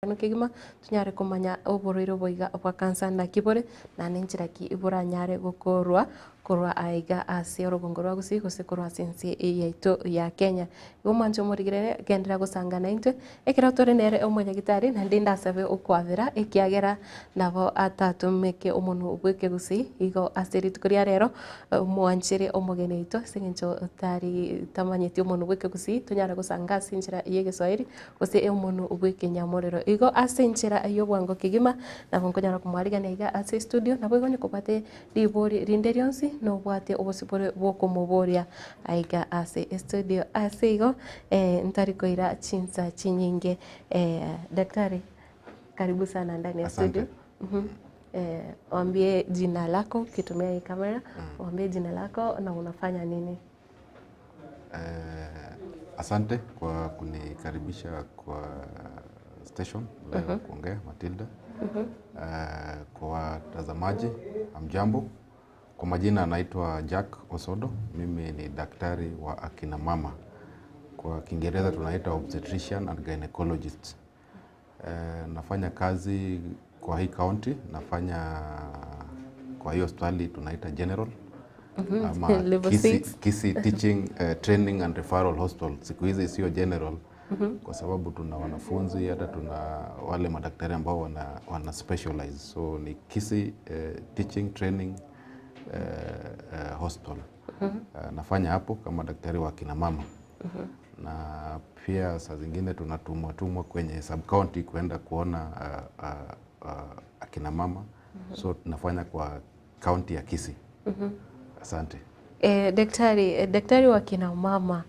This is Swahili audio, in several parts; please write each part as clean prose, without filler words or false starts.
Kigima tunyare kumanya oboriro boiga bwa kansa na kibore na nenchira ki ibura nyare gukorwa aiga ase orobongo rwa gusi gose korwa sensi yaito ya Kenya gomancho morigere gendera gusangana inte ekera tore nere omonyagitari na ndinda sabe okwavera ekiagera nabo atatumeke omunu bweke gusi igo aseri tukuria rero mwanchire omogeneito sengencho tari tamanyeti omunu bweke gusi tunyara gusanga sinchira yegeswahili gose omunu bweke nyamorero igo ase nchira ayobwango kigima nabo nkonyara kumwariga neiga ase studio nabo igo nyokobate ribori rinde rionsi no bwate obosipore bwokomoboria aiga ase studio ase igo ntari koira chinsa chinyinge daktari karibu sana ndani ya studio. Waambie jina lako ukitumia hii kamera, waambie jina lako na unafanya nini? Asante kwa kunikaribisha kwa station leo kuongea Matilda. Kwa watazamaji hamjambo. Kwa majina naitwa Jack Osodo. Mimi ni daktari wa akina mama. Kwa Kiingereza tunaita obstetrician and gynecologist. Nafanya kazi kwa hii county, nafanya kwa hiyo hospitali tunaita general. Ama Kisii Teaching Training and Referral Hospital. Siku hizi sio general kwa sababu tuna wanafunzi, hata tuna wale madaktari ambao wana specialize. So ni Kisii Teaching Training Hospital. Nafanya hapo kama daktari wa kina mama. Na pia saa zingine tunatumwa kwenye sub county kuenda kuona akina mama. So nafanya kwa county ya Kisii. Asante. Daktari wa kina mama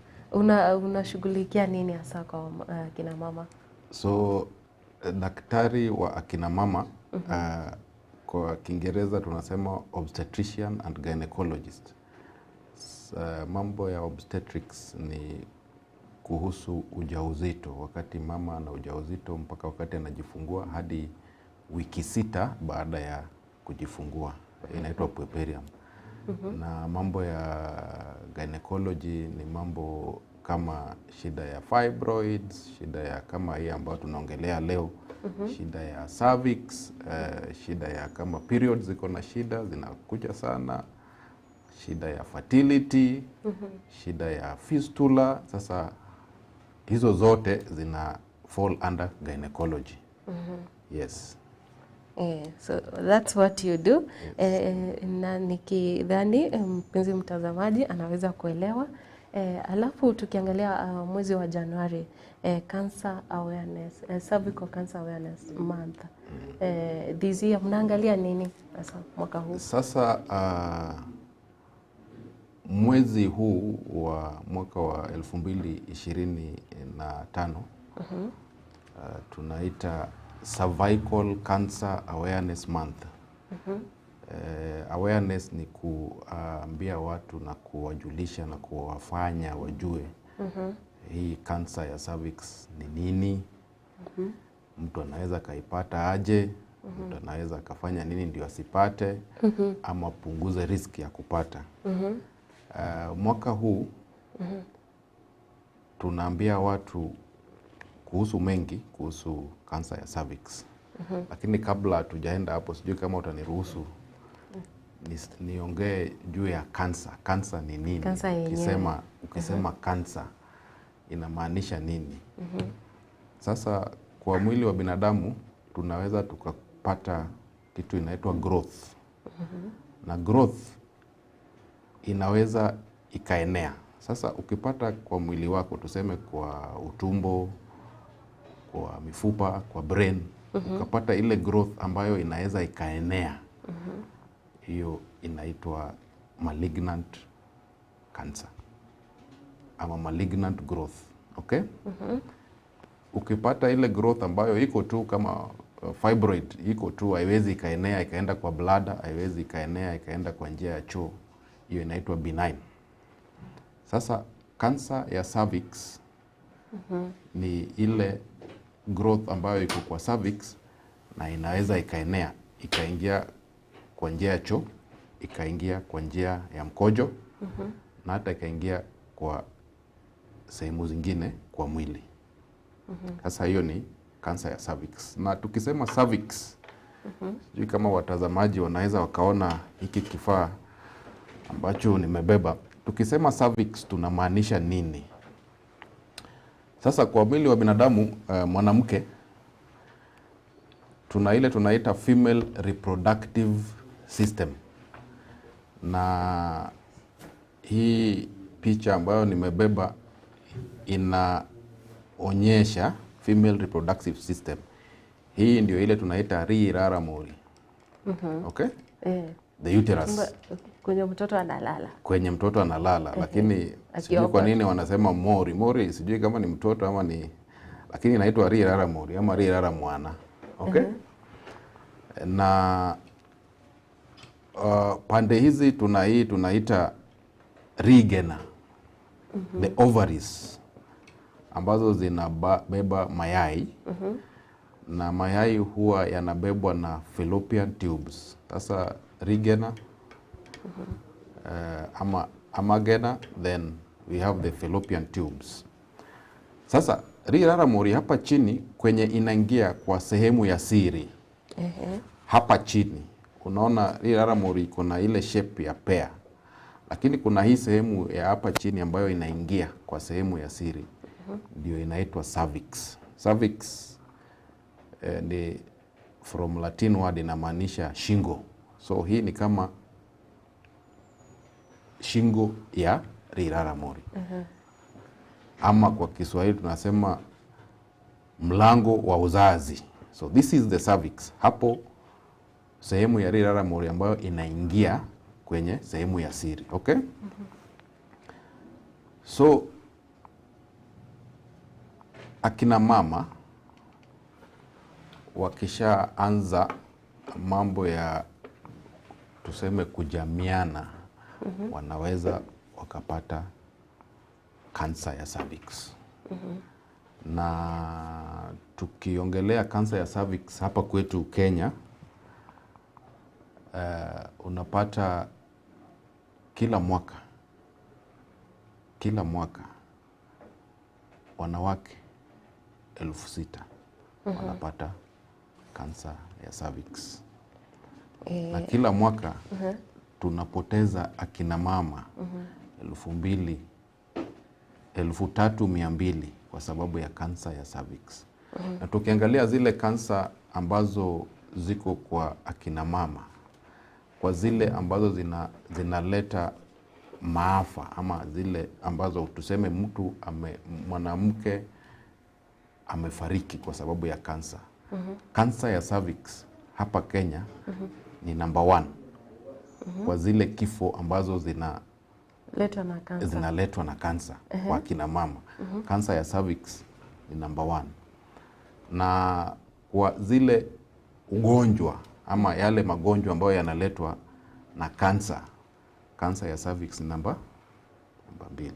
unashughulikia nini hasa kwa kina mama? So daktari wa akina mama kwa Kiingereza tunasema obstetrician and gynecologist. Mambo ya obstetrics ni kuhusu ujauzito, wakati mama ana ujauzito mpaka wakati anajifungua hadi wiki 6 baada ya kujifungua, inaitwa puerperium. Na mambo ya gynecology ni mambo kama shida ya fibroids, shida ya kama hii ambayo tunaongelea leo, shida ya cervix, shida ya kama periods ziko na shida zinakuja sana, shida ya fertility, shida ya fistula. Sasa hizo zote zina fall under gynecology. Yes. So that's what you do. Na nikidhani mpenzi mtazamaji anaweza kuelewa. Alafu tukiangalia mwezi wa Januari, cancer awareness, cervical cancer awareness month. This year mnaangalia nini sasa mwaka huu? Sasa mwezi huu wa mwaka wa 2025 tunaita Cervical Cancer Awareness Month. Awareness ni kuambia watu na kuwajulisha na kuwafanya wajue hii cancer ya cervix ni nini, mtu anaweza kaipata aje, mtu anaweza kafanya nini ndio asipate, ama punguze risk ya kupata. Mwaka huu tunaambia watu kuhusu mengi kuhusu kansa ya cervix. Lakini kabla hatujaenda hapo, sijui kama utaniruhusu niongee juu ya kansa. Kansa ni nini? Ukisema kansa inamaanisha nini? Sasa kwa mwili wa binadamu tunaweza tukapata kitu inaitwa growth. Na growth inaweza ikaenea. Sasa ukipata kwa mwili wako, tuseme kwa utumbo, kwa mifupa, kwa brain, ukapata ile growth ambayo inaweza ikaenea, hiyo inaitwa malignant cancer ama malignant growth. Okay? Ukipata ile growth ambayo iko tu kama fibroid, iko tu, haiwezi ikaenea ikaenda kwa bladder, haiwezi ikaenea ikaenda kwa njia ya choo, hiyo inaitwa benign. Sasa kansa ya cervix ni ile growth ambayo iko kwa cervix na inaweza ikaenea ikaingia kwa njia ya choo, ikaingia kwa njia ya mkojo, na hata ikaingia kwa sehemu zingine kwa mwili. Sasa hiyo ni kansa ya cervix. Na tukisema cervix, sijui kama watazamaji wanaweza wakaona hiki kifaa ambacho nimebeba. Tukisema cervix tunamaanisha nini? Sasa kwa mwili wa binadamu, mwanamke, tuna ile tunaita female reproductive system. Na hii picha ambayo nimebeba inaonyesha female reproductive system. Hii ndio ile tunaita rirara mori. Okay? The uterus. Kwenye mtoto analala. Kwenye mtoto analala, lakini sijui kwa nini wanasema mori. Mori sijui kama ni mtoto ama ni, lakini inaitwa rirara mori ama rirara mwana. Okay? Na pande hizi tunaita rigena, the ovaries, ambazo zinabeba mayai. Na mayai huwa yanabebwa na fallopian tubes. Sasa rigena, amagena, then we have the fallopian tubes. Sasa rirara mori hapa chini kwenye inaingia kwa sehemu ya siri. Hapa chini unaona rirara mori kuna ile shape ya pear, lakini kuna hii sehemu ya hapa chini ambayo inaingia kwa sehemu ya siri, ndio inaitwa cervix. Cervix ni from Latin word, inamaanisha shingo. So hii ni kama shingo ya rirara mori. Ama kwa Kiswahili tunasema mlango wa uzazi. So this is the cervix. Hapo sehemu ya rirara mori ambayo inaingia kwenye sehemu ya siri. Okay? So akina mama wakishaanza mambo ya tuseme kujamiana, wanaweza wakapata kansa ya cervix. Na tukiongelea kansa ya cervix hapa kwetu Kenya, unapata kila mwaka wanawake 6,000 wanapata kansa ya cervix. Na kila mwaka tunapoteza akina mama 3,200 kwa sababu ya kansa ya cervix. Na tukiangalia zile kansa ambazo ziko kwa akina mama, kwa zile ambazo zinaleta maafa, ama zile ambazo tuseme mwanamke amefariki kwa sababu ya kansa. Kansa ya cervix hapa Kenya ni number 1 kwa zile kifo ambazo zinaletwa na kansa kwa kina mama. Kansa ya cervix ni number 1. Na kwa zile ugonjwa ama yale magonjwa ambayo yanaletwa na kansa, kansa ya cervix ni number 2.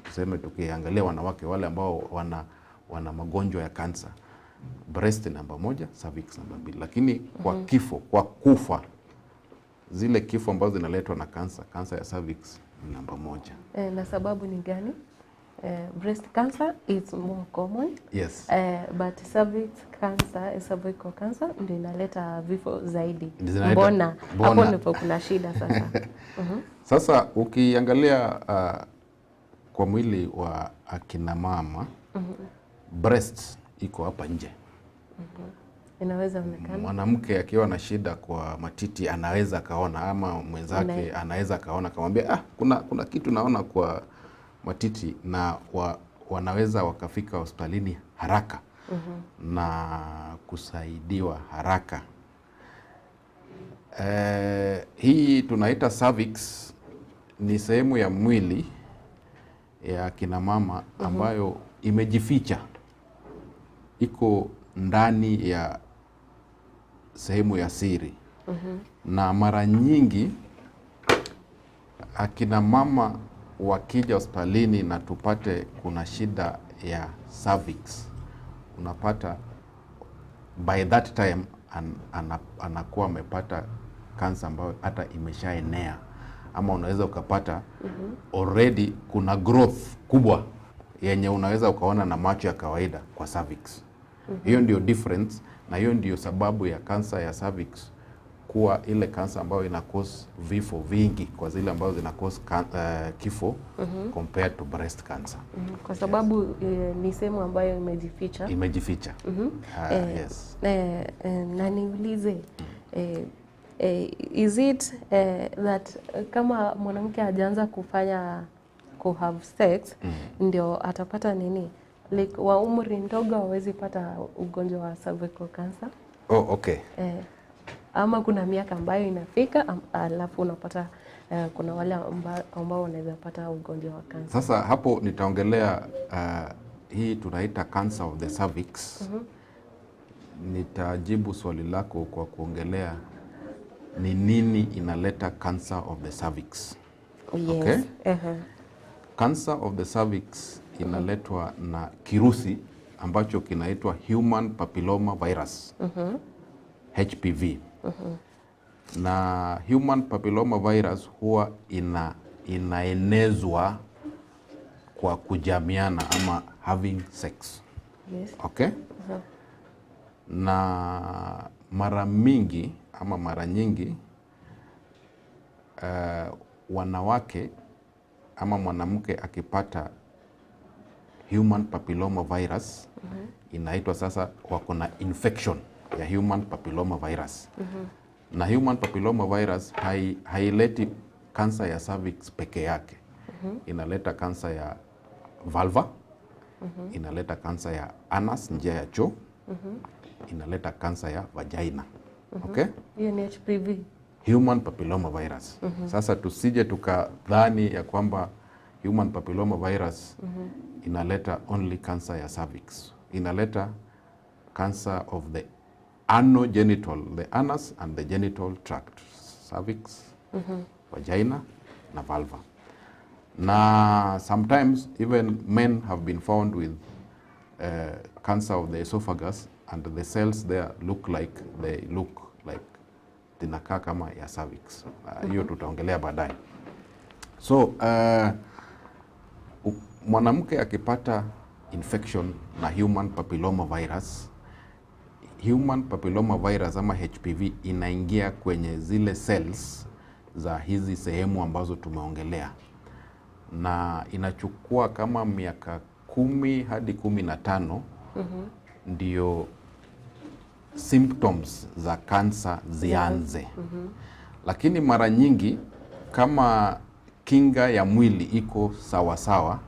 Tuseme tukiangalia wanawake wale ambao wana magonjwa ya kansa, breast number 1, cervix number 2. Lakini kwa kwa kufa, zile kifo ambazo zinaletwa na kansa ya cervix ni number 1. Na sababu ni gani? Breast cancer is more common. Yes. But cervix cancer, cervical cancer ndio inaleta vifo zaidi. Mbona? Hapo ndipo kuna shida sasa. Sasa ukiangalia kwa mwili wa akina mama, breast iko hapa nje. Inaweza onekana. Mwanamke akiwa na shida kwa matiti anaweza kaona, ama mwenzake anaweza kaona, kamwambia kuna kitu naona kwa matiti, na wanaweza wakafika hospitalini haraka na kusaidiwa haraka. Hii tunaita cervix, ni sehemu ya mwili ya kina mama ambayo imejificha, iko ndani ya sehemu ya siri. Na mara nyingi akina mama wakija hospitalini na tupate kuna shida ya cervix, unapata by that time anakuwa amepata kansa ambayo hata imeshaenea, ama unaweza ukapata already kuna growth kubwa yenye unaweza ukaona na macho ya kawaida kwa cervix. Hiyo ndio difference, na hiyo ndio sababu ya kansa ya cervix kuwa ile kansa ambayo ina cause vifo vingi kwa zile ambazo zina cause kifo compared to breast cancer. Kwa sababu ni sehemu ambayo imejificha. Yes. Na niulize, is it that kama mwanamke hajaanza ku have sex ndio atapata nini? Like wa umri ndogo hawezi pata ugonjwa wa cervical cancer? Oh, okay. Ama kuna miaka ambayo inafika alafu unapata kuna wale ambao wanaweza pata ugonjwa wa kansa. Sasa hapo nitaongelea hii tunaita cancer of the cervix. Nitajibu swali lako kwa kuongelea ni nini inaleta cancer of the cervix. Yes. Okay? Cancer of the cervix inaletwa na kirusi ambacho kinaitwa human papilloma virus. HPV. Na human papilloma virus huwa inaenezwa kwa kujamiana ama having sex. Yes. Okay? Na mara mingi ama mara nyingi wanawake ama mwanamke akipata human papilloma virus inaitwa sasa wako na infection ya human papilloma virus. Na human papilloma virus haileti kansa ya cervix peke yake. Inaleta kansa ya vulva, inaleta kansa ya anus, njia ya choo, inaleta kansa ya vagina. Okay? Hiyo ni HPV. Human papilloma virus. Sasa tusije tukadhani ya kwamba human papilloma virus inaleta only cancer ya cervix. Inaleta cancer of the anogenital, the anus and the genital tract, cervix, vagina na vulva. Na sometimes even men have been found with cancer of the esophagus and the cells there look like zinakaa kama ya cervix. Hiyo tutaongelea baadaye. So mwanamke akipata infection na human papilloma virus ama HPV inaingia kwenye zile cells za hizi sehemu ambazo tumeongelea, na inachukua kama miaka 10 hadi 15 ndio symptoms za kansa zianze. Lakini mara nyingi kama kinga ya mwili iko sawa,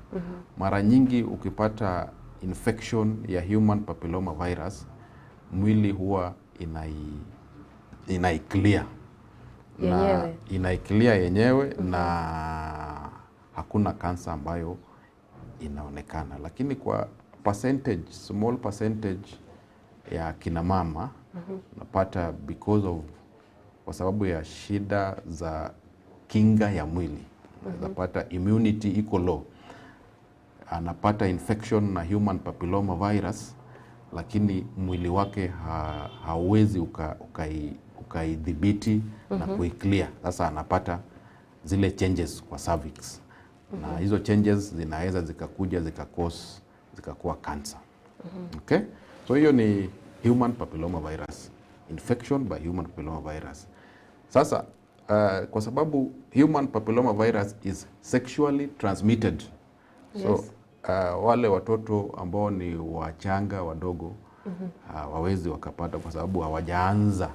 mara nyingi ukipata infection ya human papilloma virus mwili huwa inaiclear yenyewe na hakuna kansa ambayo inaonekana. Lakini kwa small percentage ya kina mama unapata kwa sababu ya shida za kinga ya mwili, unapata immunity iko low, anapata infection na human papilloma virus, lakini mwili wake hauwezi ukaidhibiti na kuiclear. Sasa anapata zile changes kwa cervix, na hizo changes zinaweza zikakuja zikakuwa cancer. Okay? So hiyo ni human papilloma virus, infection by human papilloma virus. Sasa kwa sababu human papilloma virus is sexually transmitted. Yes. So wale watoto ambao ni wachanga wadogo hawawezi wakapata kwa sababu hawajaanza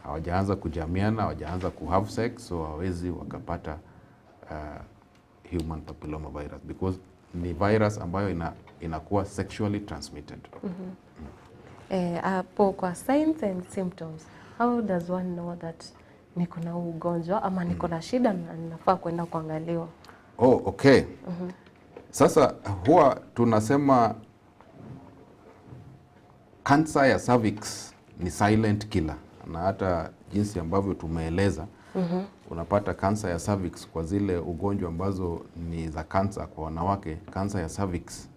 hawajaanza kujamiana, hawajaanza ku have sex, so hawawezi wakapata human papilloma virus because ni virus ambayo inakuwa sexually transmitted. Hapo kwa signs and symptoms, how does one know that niko na ugonjwa ama niko na shida na ninafaa kwenda kuangaliwa? Oh, okay. Sasa huwa tunasema kansa ya cervix ni silent killer, na hata jinsi ambavyo tumeeleza unapata kansa ya cervix kwa zile ugonjwa ambazo ni za kansa kwa wanawake, kansa ya cervix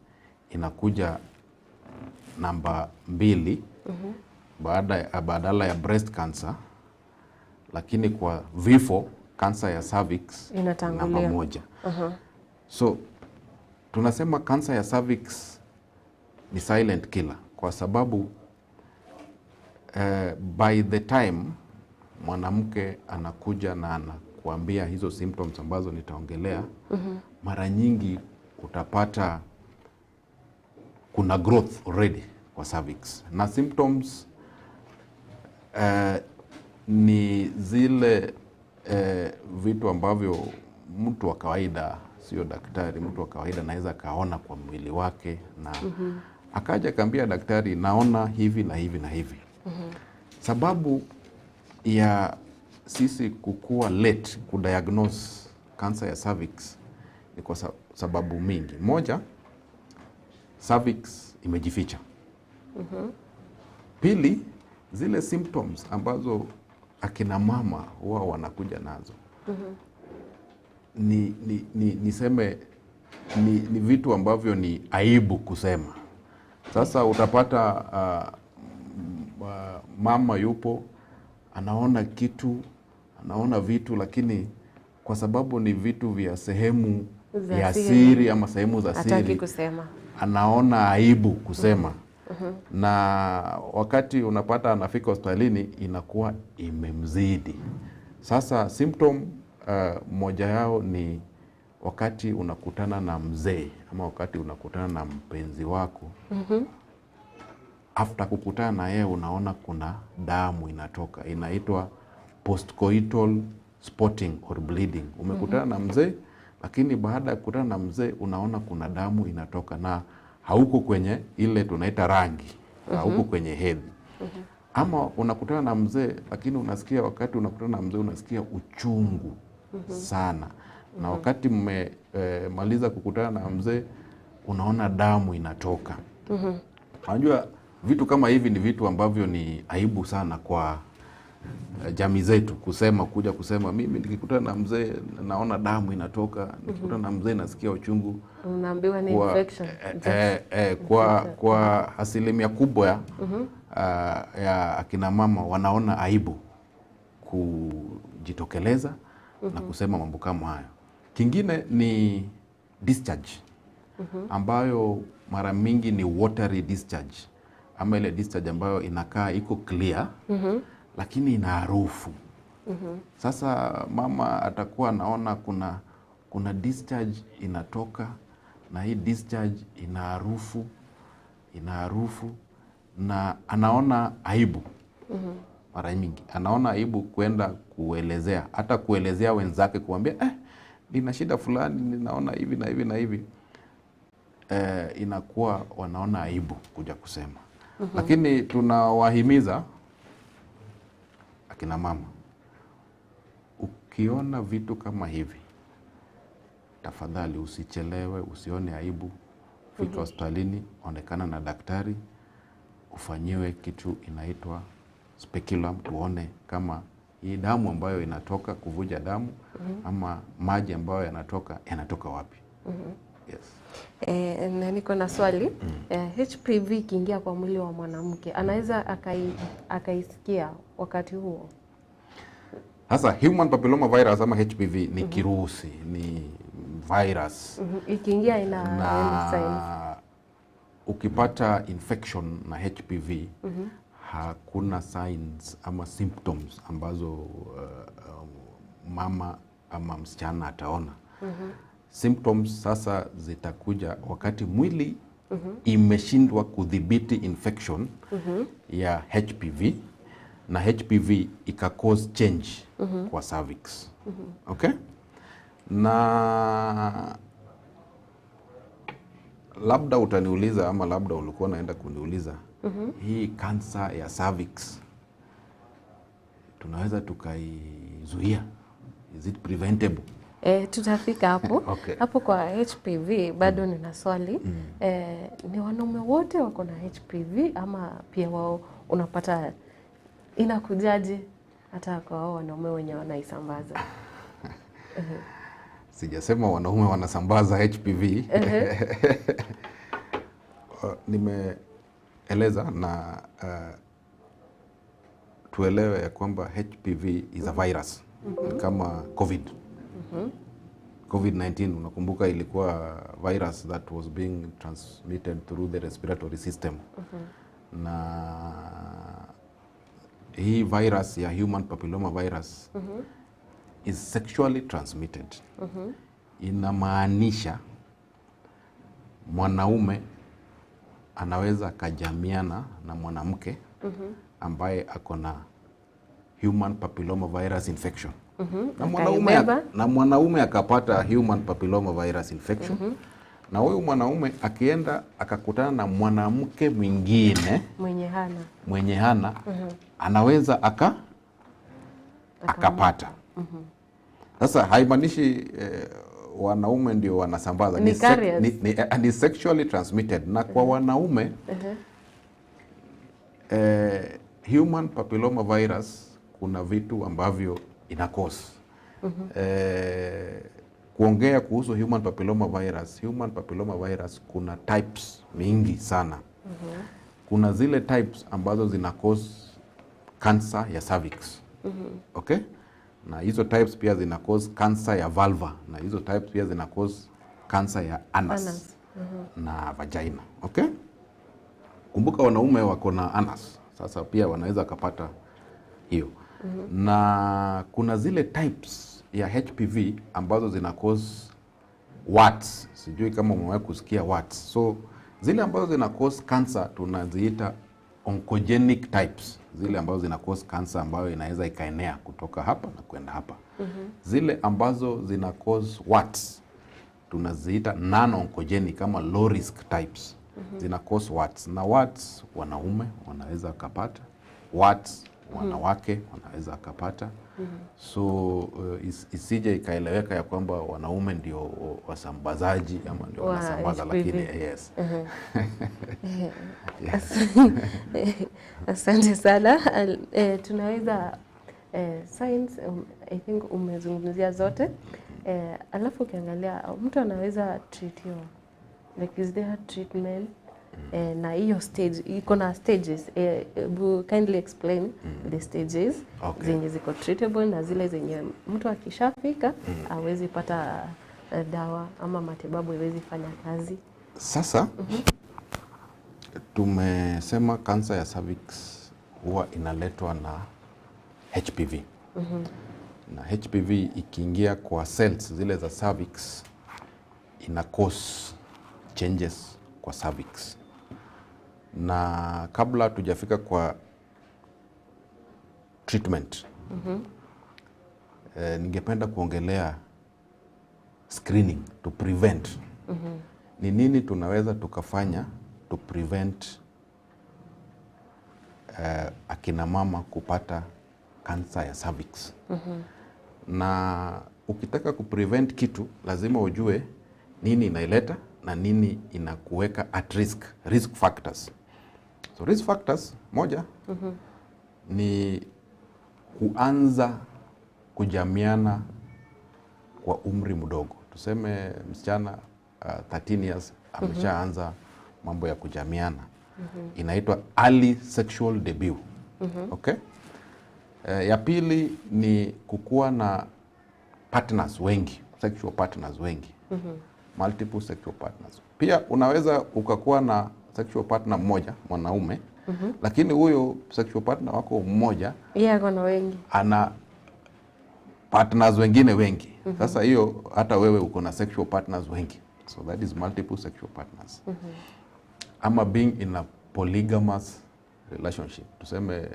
inakuja namba 2 badala ya breast cancer, lakini kwa vifo kansa ya cervix namba 1. So tunasema kansa ya cervix ni silent killer kwa sababu by the time mwanamke anakuja na anakuambia hizo symptoms ambazo nitaongelea, mara nyingi utapata kuna growth already kwa cervix. Na symptoms ni zile vitu ambavyo mtu wa kawaida, sio daktari, mtu wa kawaida anaweza kaona kwa mwili wake na akaja kaambia daktari, naona hivi na hivi na hivi. Sababu ya sisi kukua late kudiagnose cancer ya cervix ni kwa sababu mingi. Moja, cervix imejificha. Pili, zile symptoms ambazo akina mama huwa wanakuja nazo niseme ni vitu ambavyo ni aibu kusema. Sasa utapata mama yupo anaona kitu, anaona vitu, lakini kwa sababu ni vitu vya sehemu ya siri ama sehemu za siri, kusema, anaona aibu kusema. Na wakati unapata anafika hospitalini inakuwa imemzidi. Sasa symptom moja yao ni wakati unakutana na mzee ama wakati unakutana na mpenzi wako, after kukutana na yeye unaona kuna damu inatoka, inaitwa postcoital spotting or bleeding. Umekutana na mzee, lakini baada ya kukutana na mzee unaona kuna damu inatoka na hauko kwenye ile tunaita rangi, hauko kwenye hedhi. Ama unakutana na mzee, lakini unasikia, wakati unakutana na mzee unasikia uchungu sana. Na wakati mmemaliza kukutana na mzee unaona damu inatoka. Unajua vitu kama hivi ni vitu ambavyo ni aibu sana kwa jamii zetu kuja kusema mimi nikikutana na mzee naona damu inatoka, nikikutana na mzee nasikia uchungu. Unaambiwa ni infection. Kwa asilimia kubwa ya akina mama wanaona aibu kujitokeleza na kusema mambo kama hayo. Kingine ni discharge, ambayo mara mingi ni watery discharge, ama ile discharge ambayo inakaa iko clear lakini ina harufu. Sasa mama atakuwa anaona kuna discharge inatoka, na hii discharge ina harufu na anaona aibu. Mara nyingi anaona aibu kwenda kuelezea, hata kuelezea wenzake, kuambia nina shida fulani, ninaona hivi na hivi na hivi. Inakuwa wanaona aibu kuja kusema. Lakini tunawahimiza akina mama, ukiona vitu kama hivi, tafadhali usichelewe, usione aibu, fika hospitalini, onekana na daktari, ufanyiwe kitu inaitwa speculum, tuone kama hii damu ambayo inatoka, kuvuja damu, ama maji ambayo yanatoka wapi. Yes. Na niko na swali. HPV ikiingia kwa mwili wa mwanamke anaweza akaisikia wakati huo? Sasa human papilloma virus ama HPV ni kirusi, ni virus. Ikiingia ina signs. Ukipata infection na HPV hakuna signs ama symptoms ambazo mama ama msichana ataona. Symptoms sasa zitakuja wakati mwili imeshindwa kudhibiti infection ya HPV, na HPV ika cause change kwa cervix. Okay? Na labda utaniuliza ama labda ulikuwa naenda kuniuliza, hii kansa ya cervix tunaweza tukaizuia? Is it preventable? Tutafika hapo. Okay. Hapo kwa HPV bado nina swali. Ni wanaume wote wako na HPV ama pia wao unapata inakujaje hata kwa wao wanaume wenye wanaisambaza? Sijasema wanaume wanasambaza HPV. Nimeeleza na tuelewe ya kwamba HPV is a virus kama COVID. COVID-19 unakumbuka ilikuwa virus that was being transmitted through the respiratory system. Na hii virus ya human papilloma virus is sexually transmitted. Inamaanisha mwanaume anaweza kajamiana na mwanamke ambaye ako na human papilloma virus infection. Na mwanaume akapata human papilloma virus infection. Na huyu mwanaume akienda akakutana na mwanamke mwingine mwenye hana anaweza akapata. Sasa haimaanishi wanaume ndio wanasambaza, ni sexually transmitted. Na kwa wanaume human papilloma virus kuna vitu ambavyo ina cause. Kuongea kuhusu human papilloma virus kuna types mingi sana. Kuna zile types ambazo zina cause cancer ya cervix. Okay? Na hizo types pia zina cause cancer ya vulva, na hizo types pia zina cause cancer ya anus. Na vagina. Okay? Kumbuka wanaume wako na anus. Sasa pia wanaweza kupata hiyo. Na kuna zile types ya HPV ambazo zina cause warts. Sijui kama umewahi kusikia warts. So zile ambazo zina cause cancer tunaziita oncogenic types. Zile ambazo zina cause cancer ambayo inaweza ikaenea kutoka hapa na kwenda hapa. Zile ambazo zina cause warts tunaziita non-oncogenic kama low risk types. Zina cause warts. Na warts wanaume wanaweza kupata. Warts wanawake wanaweza kupata. So isije ikaeleweka ya kwamba wanaume ndio wasambazaji ama ndio wanasambaza, lakini yes. Asante sana. Tunaweza science, I think umezungumzia zote. Alafu ukiangalia mtu anaweza treatiwa, like is there treatment? Na hiyo stage iko na stages. Kindly explain the stages zenye ziko treatable na zile zenye mtu akishafika hawezi pata dawa ama matibabu haiwezi fanya kazi. Sasa tumesema kansa ya cervix huwa inaletwa na HPV. Na HPV ikiingia kwa cells zile za cervix ina cause changes kwa cervix. Na kabla tujafika kwa treatment, ningependa kuongelea screening to prevent. Ni nini tunaweza tukafanya to prevent akina mama kupata kansa ya cervix. Na ukitaka kuprevent kitu lazima ujue nini inaileta na nini inakuweka at risk factors. So risk factors moja ni kuanza kujamiana kwa umri mdogo. Tuseme msichana 13 years ameshaanza mambo ya kujamiana. Inaitwa early sexual debut. Okay? Ya pili ni kukuwa na partners wengi, sexual partners wengi. Multiple sexual partners. Pia unaweza ukakuwa na sexual partner mmoja, mwanaume, lakini huyo sexual partner wako mmoja kuna wengi, ana partners wengine wengi. Sasa hiyo hata wewe uko na sexual partners wengi. So that is multiple sexual partners. Ama being in a polygamous relationship. Tuseme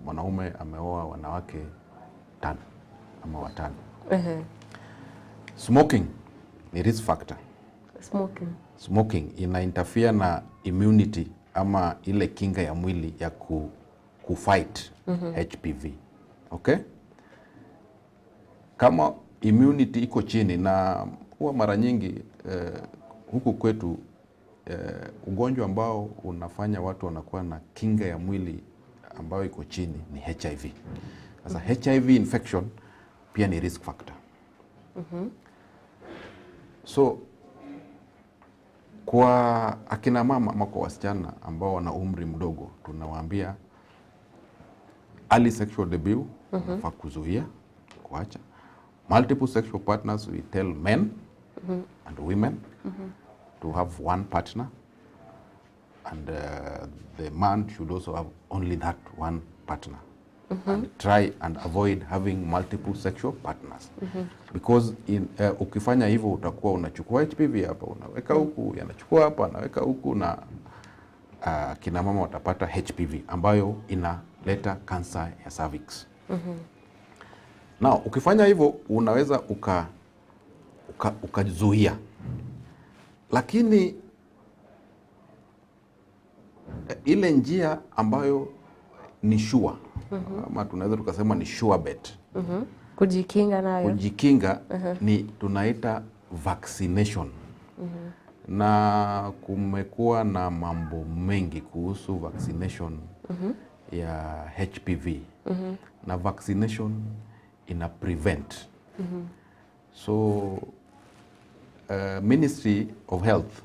mwanaume ameoa wanawake 5 ama 5. Smoking ni risk factor. Smoking ina interfere na immunity ama ile kinga ya mwili ya kufight HPV. Okay? Kama immunity iko chini, na huwa mara nyingi huku kwetu ugonjwa ambao unafanya watu wanakuwa na kinga ya mwili ambayo iko chini ni HIV. Sasa HIV infection pia ni risk factor. So kwa akina mama ama kwa wasichana ambao wana umri mdogo, tunawaambia early sexual debut, unafaa kuzuia, kuacha. multiple sexual partners, we tell men and women to have one partner, and the man should also have only that one partner. And try and avoid having multiple sexual partners. Because ukifanya hivyo utakuwa unachukua HPV hapa, unaweka huku, yanachukua hapa, anaweka huku, na kina mama watapata HPV ambayo inaleta kansa ya cervix. Now, ukifanya hivyo unaweza ukazuia. Lakini ile njia ambayo ni sure, ama tunaweza tukasema ni sure bet, kujikinga nayo, kujikinga ni tunaita vaccination. Na kumekuwa na mambo mengi kuhusu vaccination ya HPV. Na vaccination ina prevent. So Ministry of Health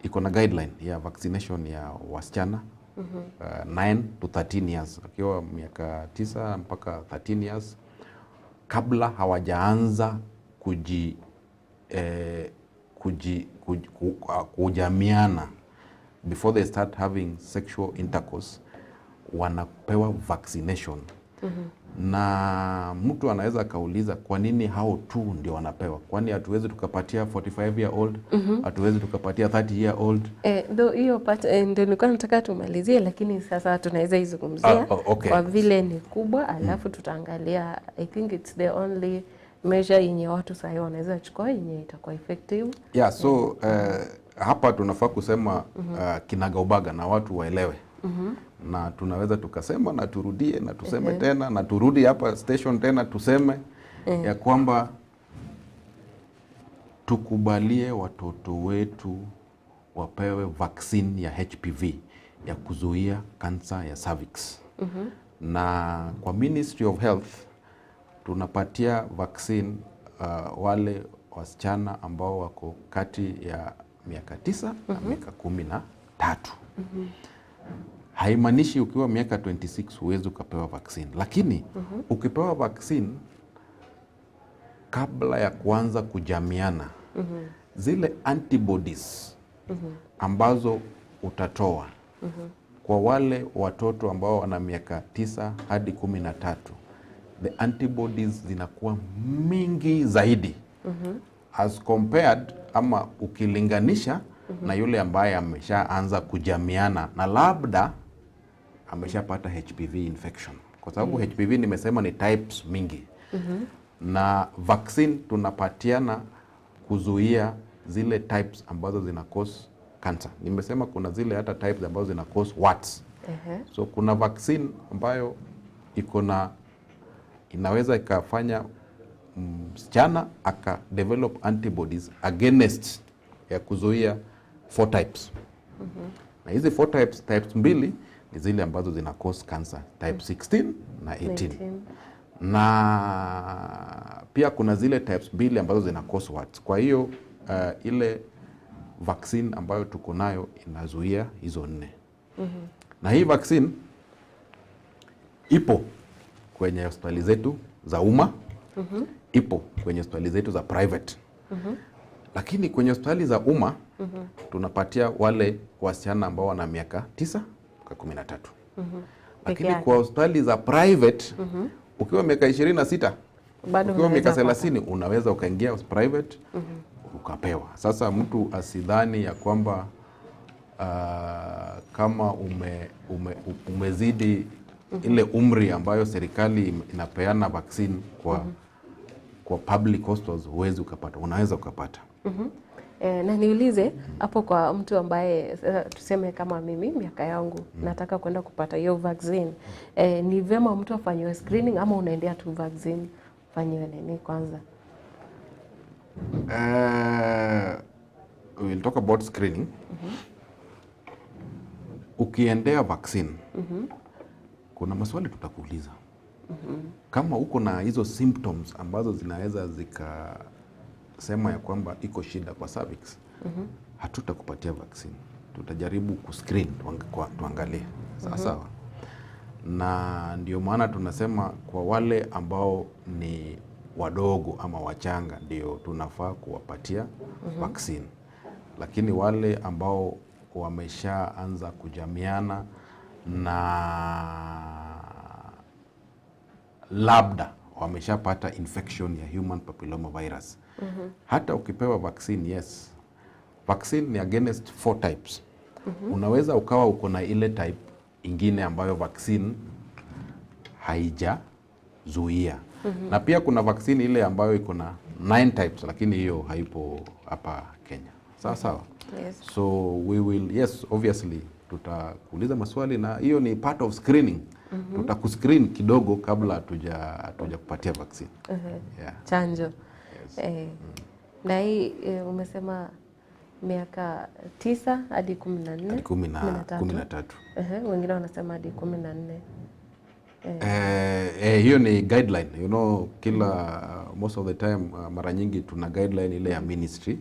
iko na guideline ya vaccination ya wasichana 9 to 13 years, akiwa miaka 9 mpaka 13 years, kabla hawajaanza kujamiana, before they start having sexual intercourse, wanapewa vaccination. Na mtu anaweza kauliza kwa nini hao tu ndio wanapewa? Kwani hatuwezi tukapatia 45 year old, hatuwezi tukapatia 30 year old? Ndio hiyo ndio nilikuwa nataka tumalizie, lakini sasa tunaweza izungumzia okay. Kwa vile ni kubwa, alafu tutaangalia. I think it's the only measure yenye watu sasa wanaweza chukua yenye itakuwa effective. Yeah, so hapa tunafaa kusema kinagaubaga na watu waelewe. Na tunaweza tukasema na turudie na tuseme tena na turudi hapa station tena tuseme ya kwamba tukubalie watoto wetu wapewe vaccine ya HPV ya kuzuia kansa ya cervix. Na kwa Ministry of Health tunapatia vaccine wale wasichana ambao wako kati ya miaka 9 na miaka 13. Haimaanishi ukiwa miaka 26 huwezi ukapewa vaccine, lakini ukipewa vaccine kabla ya kuanza kujamiana, zile antibodies ambazo utatoa kwa wale watoto ambao wana miaka 9 hadi 13, the antibodies zinakuwa mingi zaidi as compared, ama ukilinganisha na yule ambaye ameshaanza kujamiana na labda ameshapata HPV infection, kwa sababu HPV nimesema ni types mingi. Na vaccine tunapatiana kuzuia zile types ambazo zina cause cancer. Nimesema kuna zile hata types ambazo zina cause warts. So kuna vaccine ambayo inaweza ikafanya msichana aka develop antibodies against ya kuzuia 4 types. Na hizi 4 types mbili ni zile ambazo zina cause cancer, type 16 na 18. Na pia kuna zile types mbili ambazo zina cause warts. Kwa hiyo ile vaccine ambayo tuko nayo inazuia hizo 4. Na hii vaccine ipo kwenye hospitali zetu za umma, ipo kwenye hospitali zetu za private. Lakini kwenye hospitali za umma tunapatia wale wasichana ambao wana miaka 9 mpaka 13. Lakini kwa hospitali za private ukiwa miaka 26 ukiwa miaka 30 unaweza ukaingia private ukapewa. Sasa mtu asidhani ya kwamba kama umezidi ile umri ambayo serikali inapeana vaccine kwa public hospitals huwezi ukapata. Unaweza ukapata. Na niulize hapo kwa mtu ambaye tuseme kama mimi miaka yangu nataka kwenda kupata hiyo vaccine. Ni vyema mtu afanywe screening ama unaendea tu vaccine fanywe nini kwanza? We'll talk about screening. Ukiendea vaccine, kuna maswali tutakuuliza. Kama uko na hizo symptoms ambazo zinaweza zikasema ya kwamba iko shida kwa cervix, hatutakupatia vaccine. Tutajaribu kuscreen tuangalie. Sawa. Na ndio maana tunasema kwa wale ambao ni wadogo ama wachanga ndio tunafaa kuwapatia vaccine, lakini wale ambao wameshaanza kujamiana na labda wameshapata infection ya human papilloma virus, hata ukipewa vaccine, yes, vaccine ni against 4 types. Unaweza ukawa uko na ile type ingine ambayo vaccine haijazuia. Na pia kuna vaccine ile ambayo iko na 9 types, lakini hiyo haipo hapa Kenya. Sawa sawa. Yes. So we will, yes, obviously tutakuuliza maswali na hiyo ni part of screening. Tutakuscreen kidogo kabla hatuja kupatia vaccine. Yeah. Chanjo. Yes. Na hii umesema miaka 9 hadi 14, Hadi 13. Wengine wanasema hadi 14. Hiyo ni guideline, you know, kila most of the time mara nyingi tuna guideline ile ya ministry,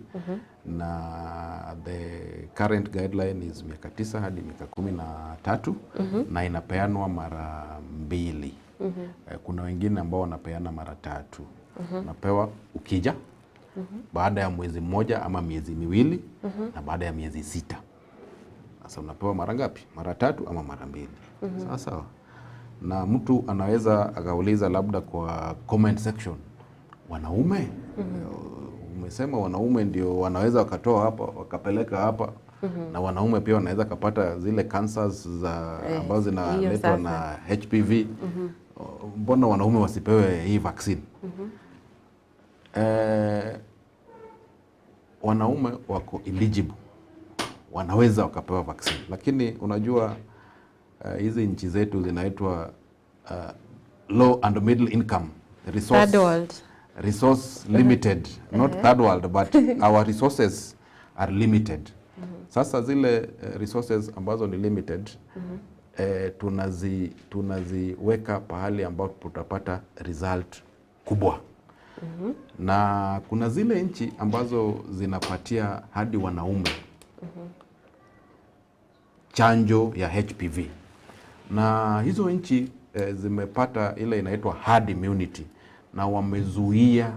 na the current guideline is miaka 9 hadi miaka 13, na inapeanwa mara 2. Kuna wengine ambao wanapeana mara 3. Unapewa ukija baada ya mwezi mmoja ama miezi miwili, na baada ya miezi 6. Sasa unapewa mara ngapi? Mara 3 ama mara 2. Sawa sawa. Na mtu anaweza akauliza labda kwa comment section, wanaume? Umesema wanaume ndio wanaweza wakatoa hapa wakapeleka hapa, na wanaume pia wanaweza kapata zile cancers za ambazo zinaletwa na HPV. Mbona wanaume wasipewe hii vaccine? Wanaume wako eligible, wanaweza wakapewa vaccine, lakini unajua hizi nchi zetu zinaitwa low and middle income, resource limited, not third world, but our resources are limited. Sasa zile resources ambazo ni limited, tunaziweka pahali ambapo tutapata result kubwa. Na kuna zile nchi ambazo zinapatia hadi wanaume chanjo ya HPV, na hizo nchi zimepata ile inaitwa herd immunity, na wamezuia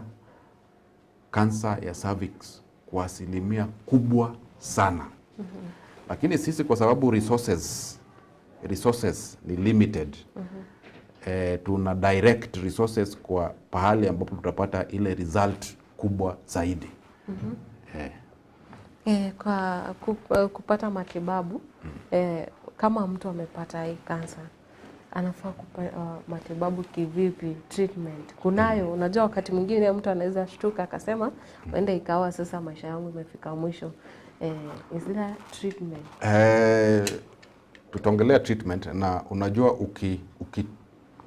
kansa ya cervix kwa asilimia kubwa sana. Lakini sisi kwa sababu resources ni limited, tuna direct resources kwa pahali ambapo tutapata ile result kubwa zaidi. Kwa kupata matibabu, kama mtu amepata hii kansa, anafaa kupata matibabu kivipi? Treatment kunayo? Unajua wakati mwingine mtu anaweza shtuka akasema wenda ikawa sasa maisha yangu imefika mwisho. Is there treatment? Tutaongelea treatment, na unajua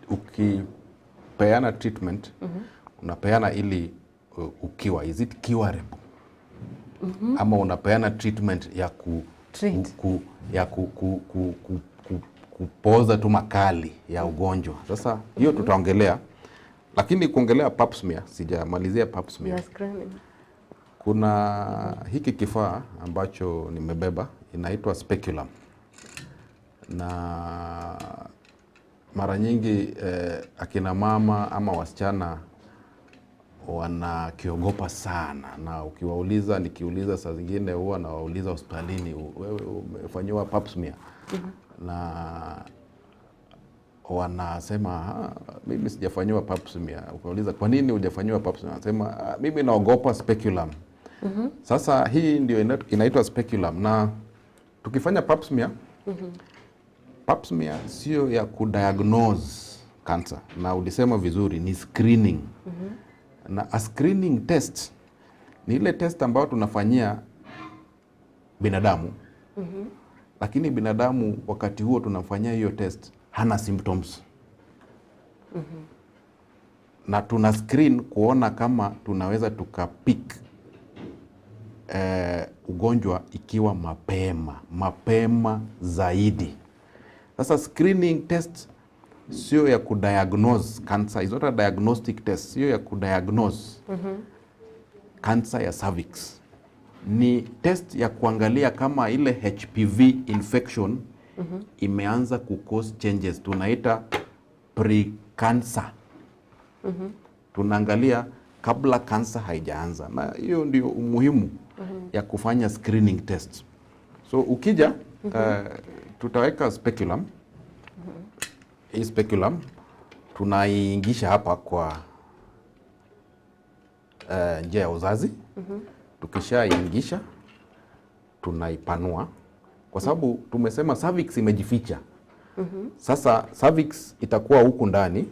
ukipeana treatment, unapeana ili ukiwa, is it curable? Ama unapeana treatment ya kupoza tu makali ya ugonjwa. Sasa hiyo tutaongelea, lakini kuongelea pap smear, sijamalizia pap smear. Kuna hiki kifaa ambacho nimebeba, inaitwa speculum, na mara nyingi akina mama ama wasichana wanakiogopa sana, na ukiwauliza, nikiuliza saa zingine huwa nawauliza hospitalini, wewe umefanyiwa pap smear? Na wanasema mimi sijafanyiwa pap smear. Ukauliza kwa nini hujafanyiwa pap smear? Wanasema mimi naogopa speculum. Sasa hii ndio inaitwa speculum, na tukifanya pap smear, pap smear sio ya kudiagnose cancer, na ulisema vizuri ni screening. Na a screening test ni ile test ambayo tunafanyia binadamu, lakini binadamu wakati huo tunafanyia hiyo test hana symptoms. Na tuna screen kuona kama tunaweza tukapick ugonjwa ikiwa mapema zaidi. Sasa screening test sio ya kudiagnose cancer, is not a diagnostic test, sio ya kudiagnose cancer ya cervix. Ni test ya kuangalia kama ile HPV infection imeanza ku cause changes, tunaita pre-cancer. tunaangalia kabla kansa haijaanza, na hiyo ndio umuhimu ya kufanya screening test. So ukija tutaweka speculum. Hii speculum tunaiingisha hapa kwa njia ya uzazi. Tukishaingisha tunaipanua kwa sababu tumesema cervix imejificha. Sasa cervix itakuwa huku ndani.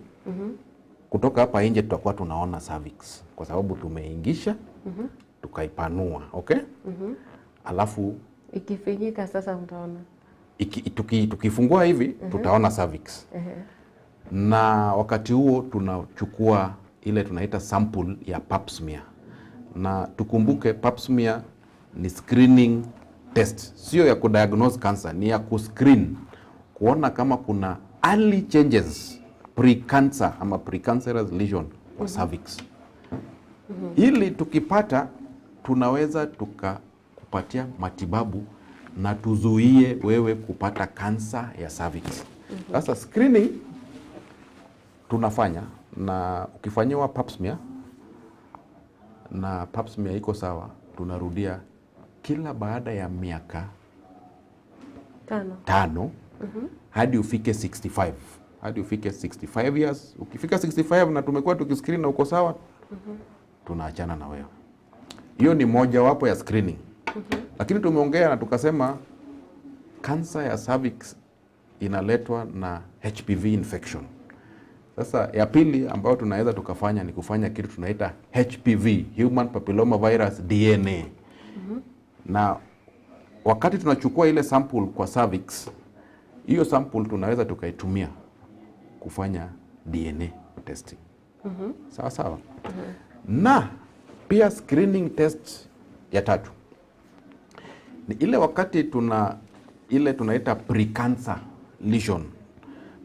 Kutoka hapa nje tutakuwa tunaona cervix kwa sababu tumeingisha tukaipanua, okay? Alafu Ikifinyika sasa mtaona. Tukifungua hivi tutaona cervix. Na wakati huo tunachukua ile tunaita sample ya pap smear. Na tukumbuke pap smear ni screening test, sio ya kudiagnose cancer, ni ya kuscreen kuona kama kuna early changes, pre-cancer ama precancerous lesion kwa cervix. Ili tukipata tunaweza tukakupatia matibabu na tuzuie wewe kupata kansa ya cervix. Sasa screening tunafanya, na ukifanyiwa pap smear na pap smear iko sawa, tunarudia kila baada ya miaka 5 hadi ufike 65. Hadi ufike 65 years. Ukifika 65 na tumekuwa tukiscreen na uko sawa, tunaachana na wewe. Hiyo ni moja wapo ya screening. Lakini tumeongea na tukasema kansa ya cervix inaletwa na HPV infection. Sasa ya pili ambayo tunaweza tukafanya ni kufanya kitu tunaita HPV, Human Papilloma Virus DNA. Na wakati tunachukua ile sample kwa cervix, hiyo sample tunaweza tukaitumia kufanya DNA testing. Sawa sawa. Na pia screening test ya tatu ni ile wakati ile tunaita precancer lesion.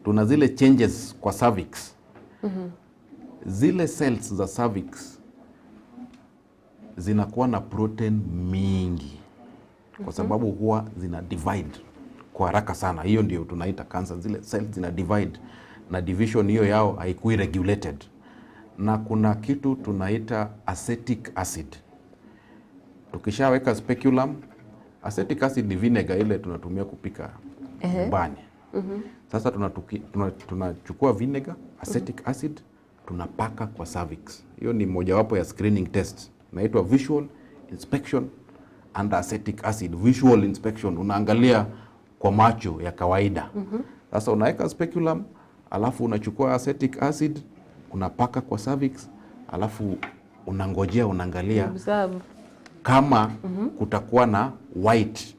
Tuna zile changes kwa cervix. Zile cells za cervix zinakuwa na protein mingi kwa sababu huwa zina divide kwa haraka sana. Hiyo ndio tunaita cancer. Zile cells zina divide na division hiyo yao haikui regulated. Na kuna kitu tunaita acetic acid. Tukishaweka speculum, acetic acid ni vinegar ile tunatumia kupika nyumbani. Sasa tunachukua vinegar, acetic acid, tunapaka kwa cervix. Hiyo ni mojawapo ya screening test. Inaitwa visual inspection under acetic acid. Visual inspection, unaangalia kwa macho ya kawaida. Sasa unaweka speculum, alafu unachukua acetic acid, unapaka kwa cervix, alafu unangojea, unaangalia kama kutakuwa na white.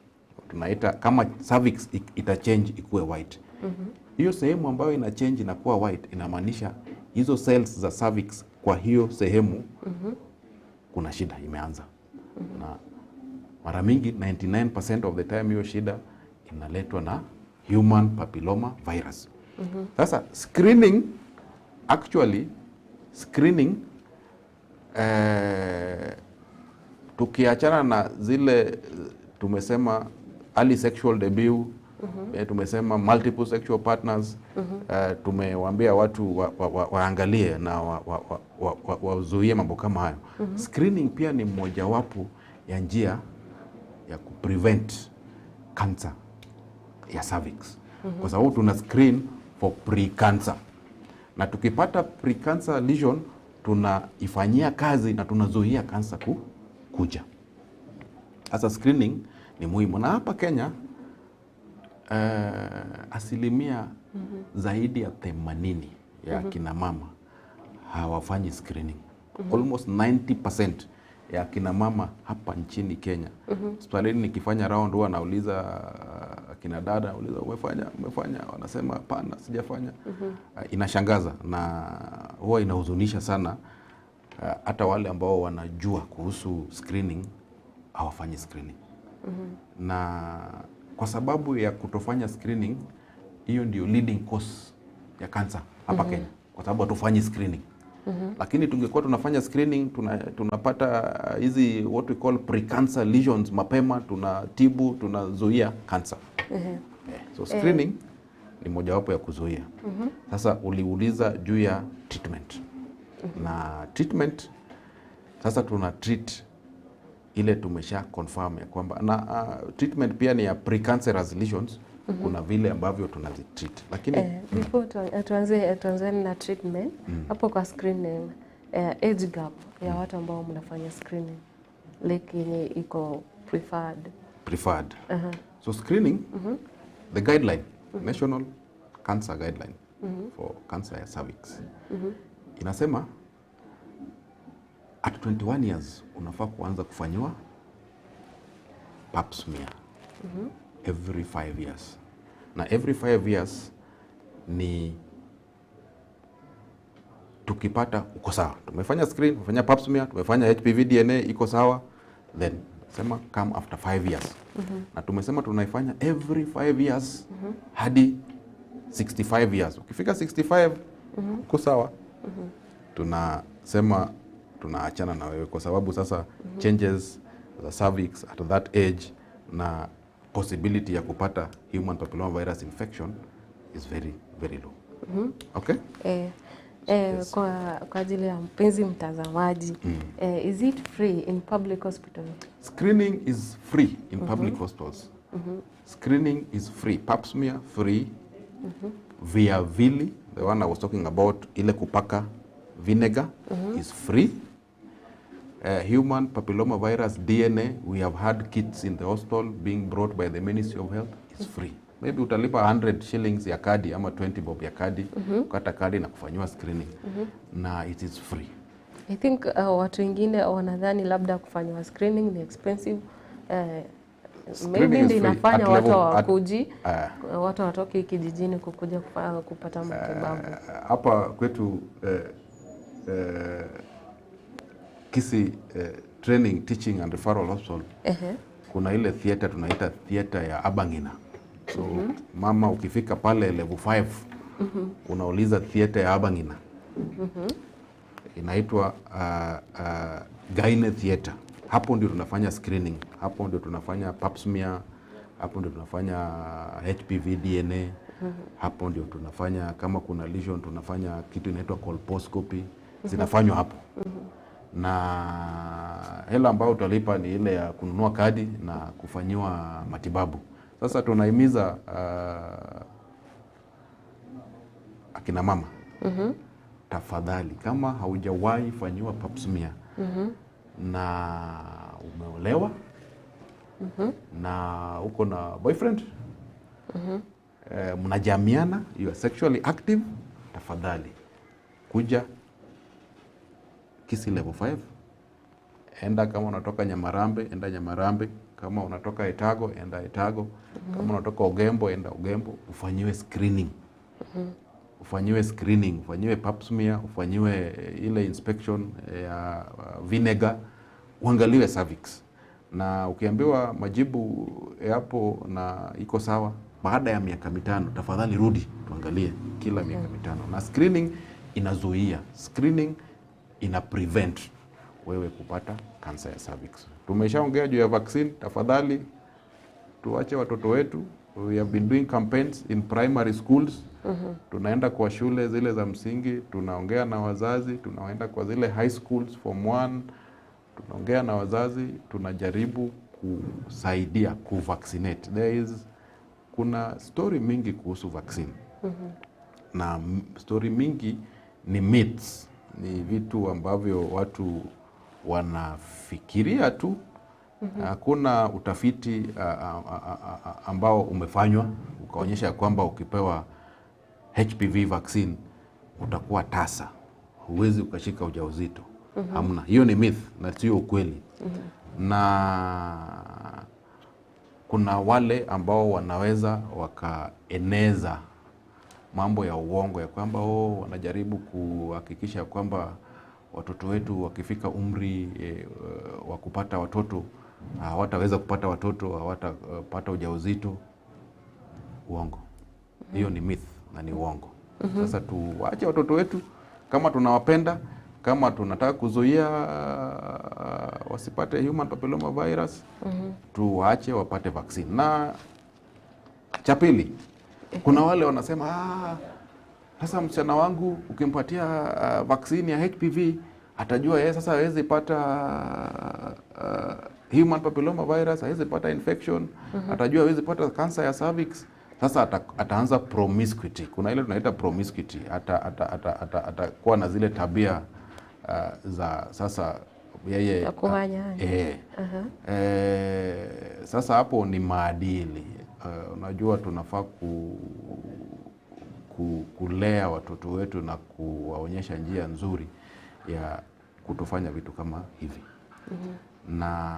Tunaita kama cervix itachange ikuwe white. Hiyo sehemu ambayo ina change inakuwa white inamaanisha hizo cells za cervix kwa hiyo sehemu kuna shida imeanza. Na mara mingi 99% of the time hiyo shida inaletwa na Human Papilloma Virus. Sasa screening, actually screening tukiachana na zile tumesema early sexual debut, tumesema multiple sexual partners, tumewaambia watu waangalie na wazuie mambo kama hayo. Screening pia ni mojawapo ya njia ya kuprevent cancer ya cervix. Kwa sababu tuna screen for pre-cancer. Na tukipata pre-cancer lesion tunaifanyia kazi na tunazuia kansa kuja. Sasa screening ni muhimu. Na hapa Kenya asilimia zaidi ya 80 ya kina mama hawafanyi screening. Almost 90% ya kina mama hapa nchini Kenya. Hospitalini nikifanya round huwa nauliza kina dada, nauliza umefanya? Wanasema hapana, sijafanya. Inashangaza na huwa inahuzunisha sana. Hata wale ambao wanajua kuhusu screening hawafanyi screening. Na kwa sababu ya kutofanya screening, hiyo ndio leading cause ya cancer hapa Kenya, kwa sababu hatufanyi screening. Lakini tungekuwa tunafanya screening, tunapata hizi what we call pre-cancer lesions mapema, tunatibu, tunazuia cancer. So screening ni mojawapo ya kuzuia. Sasa uliuliza juu ya treatment. Na treatment sasa tuna treat ile tumesha confirm ya kwamba na treatment pia ni ya precancerous lesions. Kuna vile ambavyo tunazitreat, lakini before tuanze na treatment hapo kwa screening, age gap ya watu ambao mnafanya screening like yenye iko preferred. So screening, the guideline, National Cancer Guideline for cancer ya cervix, inasema at 21 years unafaa kuanza kufanywa pap smear every 5 years. Na every 5 years ni tukipata uko sawa, tumefanya screen, tumefanya pap smear, tumefanya HPV DNA iko sawa, then sema come after 5 years. Na tumesema tunaifanya every 5 years hadi 65 years. Ukifika 65 uko sawa, tunasema tunaachana na wewe, kwa sababu sasa changes the cervix at that age na possibility ya kupata human papilloma virus infection is very very low. Okay? Yes. Kwa ajili ya mpenzi mtazamaji, is it free in public hospital? Screening is free in public hospitals. Screening is free. Pap smear free. Via Vili, the one I was talking about, ile kupaka vinegar is free. Human papilloma virus DNA, we have had kits in the hospital being brought by the Ministry of Health, is free. Maybe utalipa 100 shillings ya kadi ama 20 bob ya kadi, kukata kadi na kufanywa screening. Na it is free. I think watu wengine wanadhani labda kufanywa screening ni expensive. Maybe ndio inafanya watu hawakuji, watu watoke kijijini kukuja kupata matibabu. Hapa kwetu Kisii Training, Teaching and Referral Hospital, kuna ile theater tunaita theater ya Abangina. So mama ukifika pale level 5 unauliza theater ya Abangina. Inaitwa Gyne Theater. Hapo ndio tunafanya screening, hapo ndio tunafanya pap smear, hapo ndio tunafanya HPV DNA, hapo ndio tunafanya kama kuna lesion tunafanya kitu inaitwa colposcopy, zinafanywa hapo. Na hela ambayo utalipa ni ile ya kununua kadi na kufanyiwa matibabu. Sasa tunahimiza akina mama, tafadhali kama haujawahi fanyiwa pap smear na umeolewa na uko na boyfriend, mnajamiana, you are sexually active, tafadhali kuja Kisii level 5. Enda kama unatoka Nyamarambe, enda Nyamarambe. Kama unatoka Etago, enda Etago. Kama unatoka Ogembo, enda Ogembo. Ufanyiwe screening. Ufanyiwe screening, ufanyiwe pap smear, ufanyiwe ile inspection ya vinegar, uangaliwe cervix. Na ukiambiwa majibu yapo na iko sawa, baada ya miaka 5 tafadhali rudi tuangalie kila miaka 5. Na screening inazuia, screening ina prevent wewe kupata kansa ya cervix. Tumeshaongea juu ya vaccine, tafadhali tuache watoto wetu. We have been doing campaigns in primary schools. Tunaenda kwa shule zile za msingi, tunaongea na wazazi, tunaenda kwa zile high schools form 1, tunaongea na wazazi, tunajaribu kusaidia kuvaccinate. Kuna story mingi kuhusu vaccine. Na story mingi ni myths, ni vitu ambavyo watu wanafikiria tu. Hakuna utafiti ambao umefanywa ukaonyesha kwamba ukipewa HPV vaccine utakuwa tasa, huwezi ukashika ujauzito. Hamna, hiyo ni myth na sio ukweli. Na kuna wale ambao wanaweza wakaeneza mambo ya uongo ya kwamba wanajaribu kuhakikisha kwamba watoto wetu wakifika umri wa kupata watoto hawataweza kupata watoto, hawatapata ujauzito. Uongo. Hiyo ni myth na ni uongo. Sasa tuache watoto wetu, kama tunawapenda, kama tunataka kuzuia wasipate human papilloma virus, tuache wapate vaccine. Na cha pili, kuna wale wanasema Sasa msichana wangu ukimpatia vaccine ya HPV atajua yeye sasa hawezi pata human papilloma virus, hawezi pata infection, atajua hawezi pata cancer ya cervix. Sasa ataanza promiscuity. Kuna ile tunaita promiscuity. Atakuwa na zile tabia za sasa yeye sasa hapo ni maadili. Unajua tunafaa kulea watoto wetu na kuwaonyesha njia nzuri ya kutofanya vitu kama hivi. Na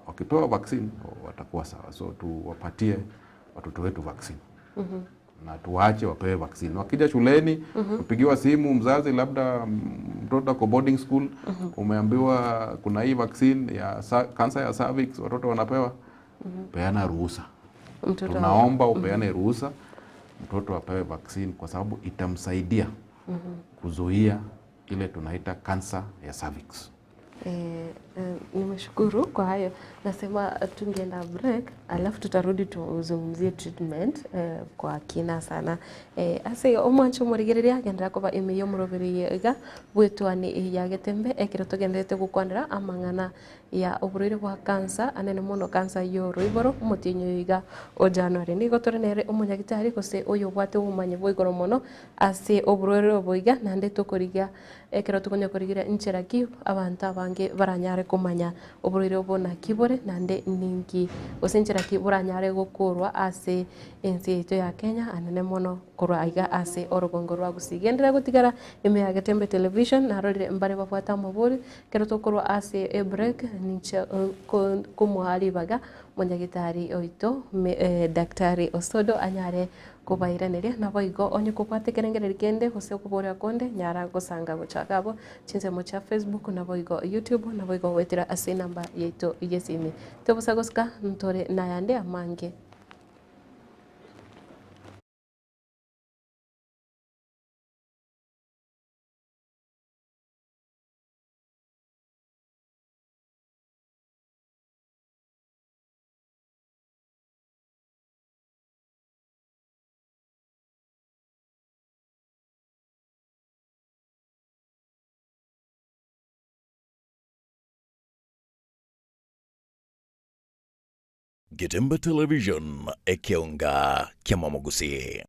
wakipewa vaccine watakuwa sawa. So tuwapatie watoto wetu vaccine. Na tuache wapewe vaccine. Wakija shuleni, upigiwa simu mzazi, labda mtoto ako boarding school, umeambiwa kuna hii vaccine ya cancer ya cervix watoto wanapewa, peana ruhusa. Tunaomba upeane ruhusa mtoto apewe vaccine kwa sababu itamsaidia kuzuia ile tunaita cancer ya cervix. Nimeshukuru kwa hayo. Nasema tungeenda break alafu tutarudi tuzungumzie treatment kwa kina sana. Ase omwancho murigereria agenda kuba emeyo muroberiye iga bwetwani ya getembe ekiro tugendete gukwanira amang'ana ya oburire bwa cancer anene muno cancer yo roiboro mutinyo iga o January nigo turenere umunyagitari kose oyo bwate umanye bwigoro muno ase oburire boiga nande tukoriga ekiro tukonya korigira incheraki abantu abange baranyare kumanya oburire obona kibore nande ningi osencheraki buranyare gukurwa ase ensi yetu ya Kenya anene muno kurwa iga ase orogongo rwa gusigendera gutigara ime ya Getembe television na rorire mbare bafata maburi kero tokurwa ase a break nincha kumuhali baga munyagitari oito daktari Osodo anyare kubairanire nabo igo onye kukwate kerengereri kende hose kubora konde nyara gusanga guchagabo chinze mu cha Facebook nabo igo YouTube nabo igo wetira ase namba yeto igesimi tobusagoska ntore nayande amange. Getembe television ekionga kiamamogusi.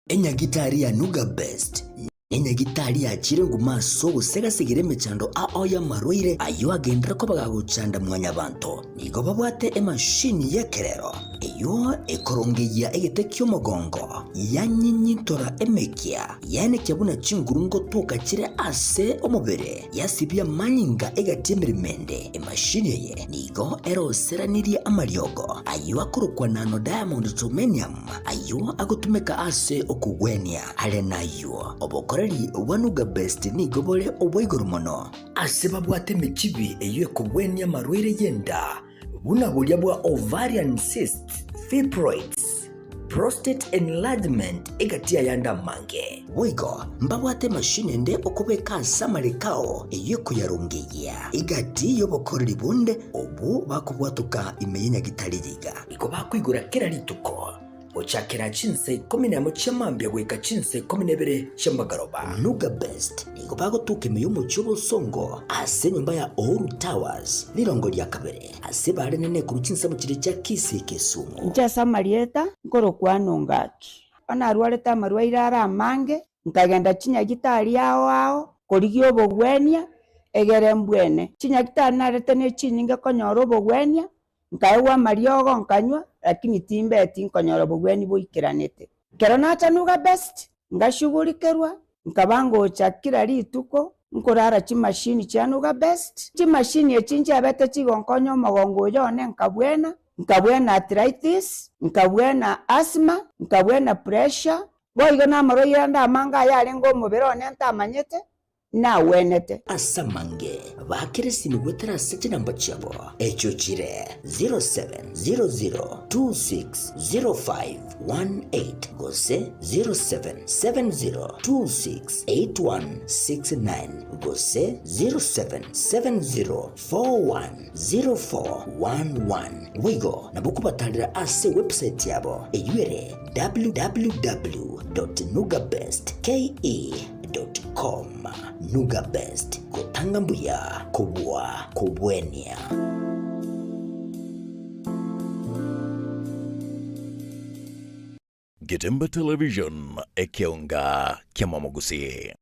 Enyagitari ya Nuga Best. Enyagitari ya chirengu maso gusega sigire mechando aoya maroire ayo agendera ko bagaguchanda mwanya banto. Nigo babwate emashini yekerero. Eyo ekorongeya egetekyo mogongo. Yanyinyitora emekia. Yane kyabuna chingurungo toka chire ase omubere. Yasibia manyinga egatemerimende. Emashini ye nigo eroseranirie amaryogo. Ayo akorokwa nano diamond titanium. Ayo agotumeka ase okugwenia. Ale nayo obokore Wanuga Best ni gobole obwigoro mono ase babwate mechibi eyo ekobwenia marwere yenda buna bulya bwa ovarian cyst, fibroids, prostate enlargement egatia yanda mange wigo mbabwate mashine nde okubeka samalekao eyo kuyarungeya igati yobokorera bunde obu bakubwatuka imenya gitaririga iko bakwigura kera lituko ochakera chinse 11 chamambya gweka chinse 12 chambagaroba. Nuga Best nigo bagotuka imiyomo chobo songo ase nyumba ya Oru Towers lirongo lya kabere ase bare nene ku chinse mu kire cya Kisi Kisumu ncha samarieta ngoro kwano ngaki ana arwareta marwaire ara mange nkagenda chinya gitari ao korigio obogwenia egere mbwene chinya gitari narete ne chinyinga konyoro obogwenia nkaewa mariogo nkanywa lakini timbeti nkonyoro bugweni buikiranete kero nacha Nuga Best ngashugulikerwa nkabango chakira lituko nkorara chimashini cha Nuga Best chimashini echinja abete chigonkonyo mogongo yone nkabwena arthritis nkabwena asthma nkabwena pressure boigo na maroira nda manga yale ngo mubero ne ntamanyete na wenete asamange bakire simu gwetera sete namba chabo echo chire 0700260518 gose 0770268169 gose 0770410411 wigo nabukubatalira ase website yabo eyuere www.nugabestke.com. Nuga Best, kutanga mbuya, kubwa, kubwenia. Getemba Television ekionga kiamamogusi.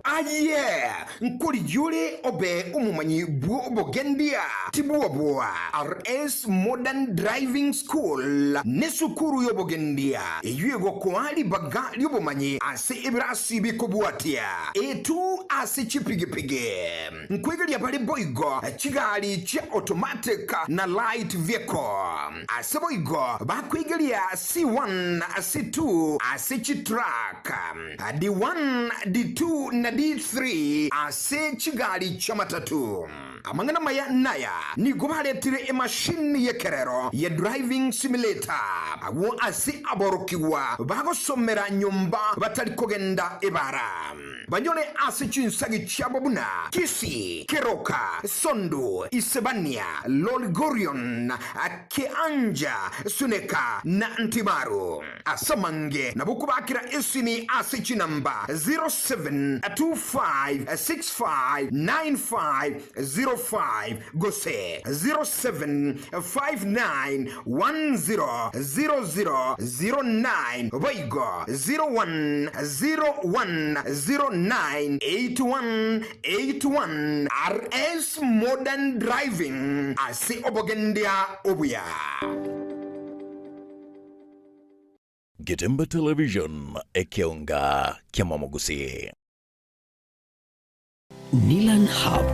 Aye, nkuri yule obe umumanyi buo bogendia tibuwa buwa RS Modern Driving School nesukuru yo bogendia eyue gokwali baga yobomanyi ase ibrasi bikobuatia etu ase chipigipige nkwegeli abali boigo chigali cha automatic na light vehicle ase boigo bakwegeli ya C1 C2 ase chitruck D1 D2 na D3 ase chigali cha matatu amangana maya naya ni gobaletire e machine yekerero ye driving simulator awo ase aborokiwa bagosomera nyumba batali kogenda ebara banyone ase chinsagi chabobuna Kisi Keroka Sondu Isebania Lolgorion Keanja Suneka na Ntimaru asamange na bukubakira esimi ase chinamba 0725659505 gose 0759100009 Boigo 0101098181 RS Modern Driving ase obogendia obuya. Getemba Television ekionga kiamamogusi. Nilan Hub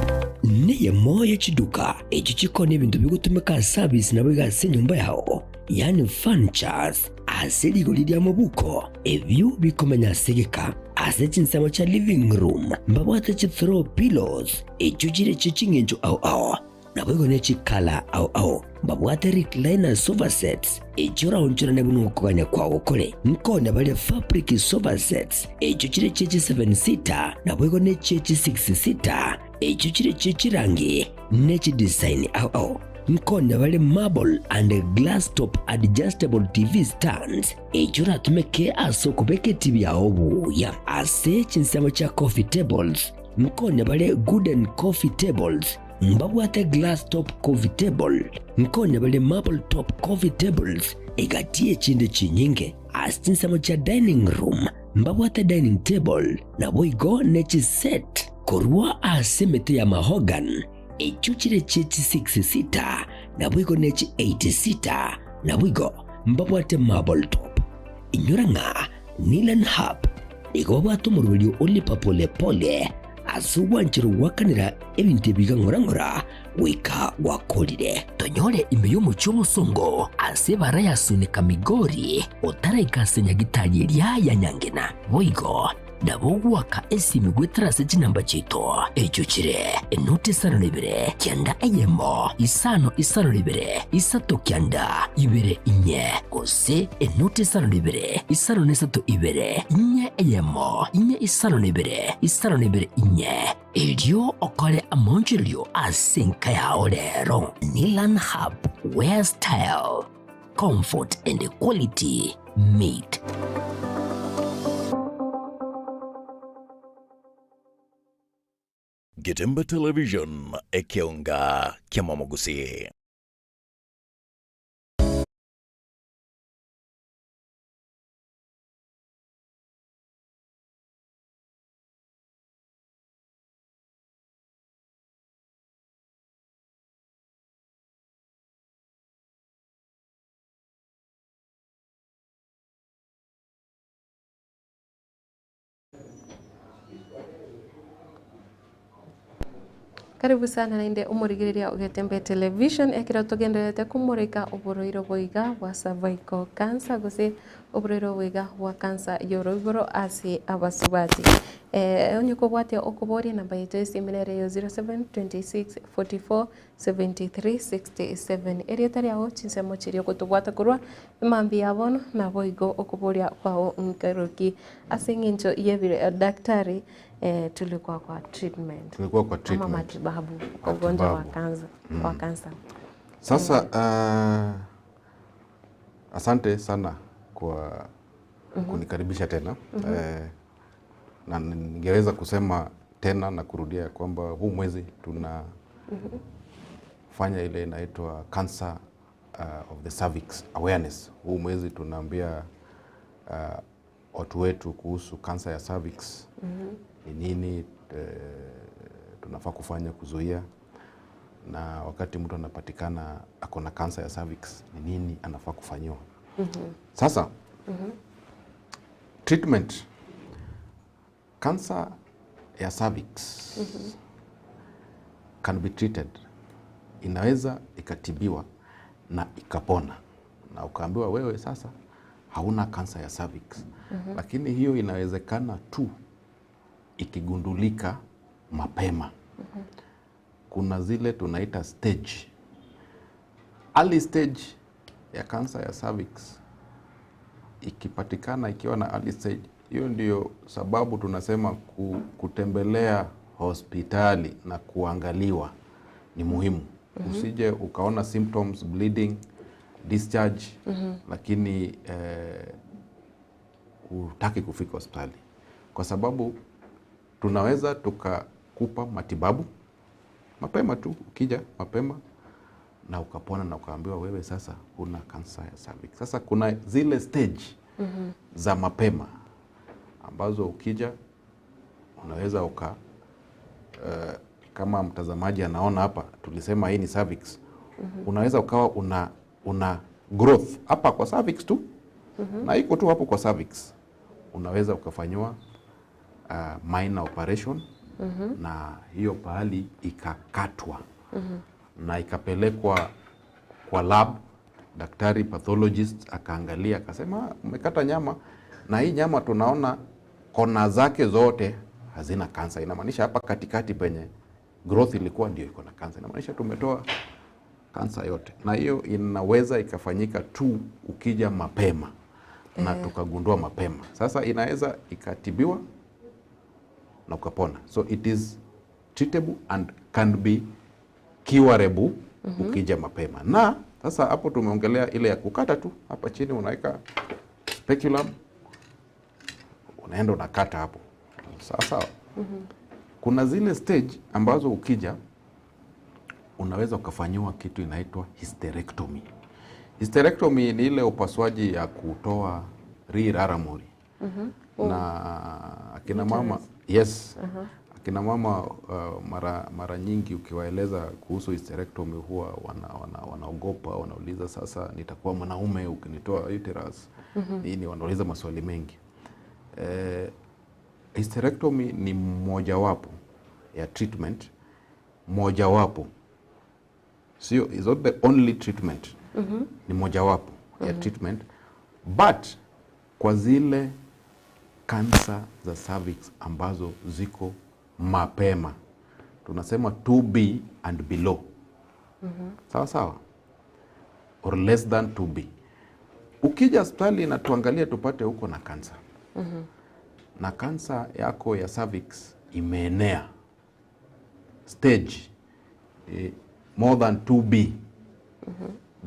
niye moya chiduka echichiko n'ebintu bigutumika service nabo gase nyumba yao yani furnitures asili golidi amabuko ebyo bikomenya segeka ase chinsamo cha living room mbabwate chi throw pillows echujire chichingenjo au nabo ne chikala au mbabwate recliner sofa sets echora onchora nebuno okoganya kwawo kole nkone bali fabric sofa sets echujire chechi 7 seater nabo ne chechi 6 seater echujire chechi rangi nechi design au nkone bali marble and glass top adjustable TV stands echura tumeke aso kubeke TV ya obuya ase chinsamo cha coffee tables nkone bali wooden coffee tables mbabwate glass top coffee table nkone bali marble top coffee tables egatie chinde chinyinge asinsamo cha dining room mbabwate dining table na boigo nechi set korwa asemete ya mahogan echuchire chechi 6 seater na boigo nechi 8 seater na boigo mbabwate marble top inyuranga Nilan Hub igobwato murwelio olipa pole pole asuwanchiro wakanira ebintu bigangorangora wika wakolire tonyole imeyo muchomo songo asebara yasunika migori otaraikasenya gitari lya yanyangena boigo nabogwaka esimi gwetrase chinamba chito echuchire enoti sano libere kyanda eyemo isano libere isato kyanda ibere inye kose enoti sano libere isano nesato ibere inye eyemo inye isano libere inye elio okole amonjilio asenka ya olero Nilan Hub where style comfort and quality meet. Getemba Television ekionga kiamamogusi. Karibu sana nainde umurigiriria Getemba Television ekira tugenderete kumurika uboroiro boiga wa cervical cancer gose oborero wiga wa kansa yoroiboro ase abasubati onye kobwate okoboria namba yetu esiminere yo 0726 44 73 67 erieta riago chinsemo chirio kotobwata korwa imambi yabono nabo igo okoboria kwao nkaroki ase ng'encho yebire daktari tulikuwa kwa treatment ama matibabu kwa ugonjwa wa kansa wa kansa. Sasa asante sana kwa kunikaribisha tena. Na ningeweza kusema tena na kurudia kwamba huu mwezi tuna fanya ile inaitwa cancer of the cervix awareness. Huu mwezi tunaambia watu wetu kuhusu kansa ya cervix ni nini tunafaa kufanya kuzuia, na wakati mtu anapatikana ako na kansa ya cervix ni nini anafaa kufanyiwa. Sasa treatment kansa ya cervix can be treated, inaweza ikatibiwa na ikapona na ukaambiwa wewe sasa hauna kansa ya cervix. Lakini hiyo inawezekana tu ikigundulika mapema. Kuna zile tunaita stage. Early stage ya kansa ya cervix ikipatikana ikiwa na early stage, hiyo ndio sababu tunasema kutembelea hospitali na kuangaliwa ni muhimu. Usije ukaona symptoms, bleeding, discharge, lakini hutaki kufika hospitali, kwa sababu tunaweza tukakupa matibabu mapema tu, ukija mapema na ukapona na ukaambiwa wewe sasa huna kansa ya cervix. Sasa kuna zile stage za mapema ambazo ukija unaweza kama mtazamaji anaona hapa tulisema hii ni cervix. Unaweza ukawa una growth hapa kwa cervix tu na iko tu hapo kwa cervix. Unaweza ukafanywa minor operation na hiyo pahali ikakatwa na ikapelekwa kwa lab, daktari pathologist akaangalia akasema umekata nyama na hii nyama tunaona kona zake zote hazina kansa. Inamaanisha hapa katikati penye growth ilikuwa ndio iko na kansa. Inamaanisha tumetoa kansa yote, na hiyo inaweza ikafanyika tu ukija mapema na tukagundua mapema. Sasa inaweza ikatibiwa na ukapona. So it is treatable and can be curable ukija mapema. Na sasa hapo tumeongelea ile ya kukata tu hapa chini, unaweka speculum unaenda unakata hapo. Sawa. Kuna zile stage ambazo ukija unaweza ukafanyiwa kitu inaitwa hysterectomy. Hysterectomy ni ile upasuaji ya kutoa riraramo. Na akina mama akina mama mara nyingi ukiwaeleza kuhusu hysterectomy huwa wanaogopa, wanauliza sasa nitakuwa mwanaume ukinitoa uterus nini, wanauliza maswali mengi. Hysterectomy ni mojawapo ya treatment, mojawapo, sio is not the only treatment, ni mojawapo ya treatment, but kwa zile kansa za cervix ambazo ziko mapema tunasema 2B and below. Sawa or less than 2B. Ukija hospitali na tuangalie tupate huko na kansa na kansa yako ya cervix imeenea stage more than 2B,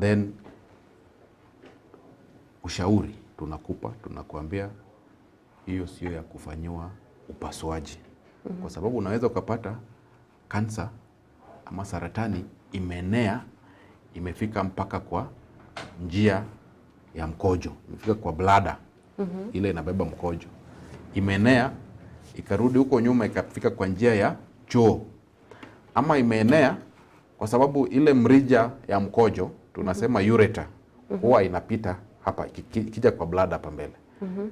then ushauri tunakuambia hiyo sio ya kufanyiwa upasuaji. Kwa sababu unaweza ukapata kansa ama saratani imeenea, imefika mpaka kwa njia ya mkojo, imefika kwa bladder ile inabeba mkojo, imeenea ikarudi huko nyuma ikafika kwa njia ya choo, ama imeenea kwa sababu ile mrija ya mkojo tunasema ureter huwa inapita hapa ikija kwa bladder hapa mbele.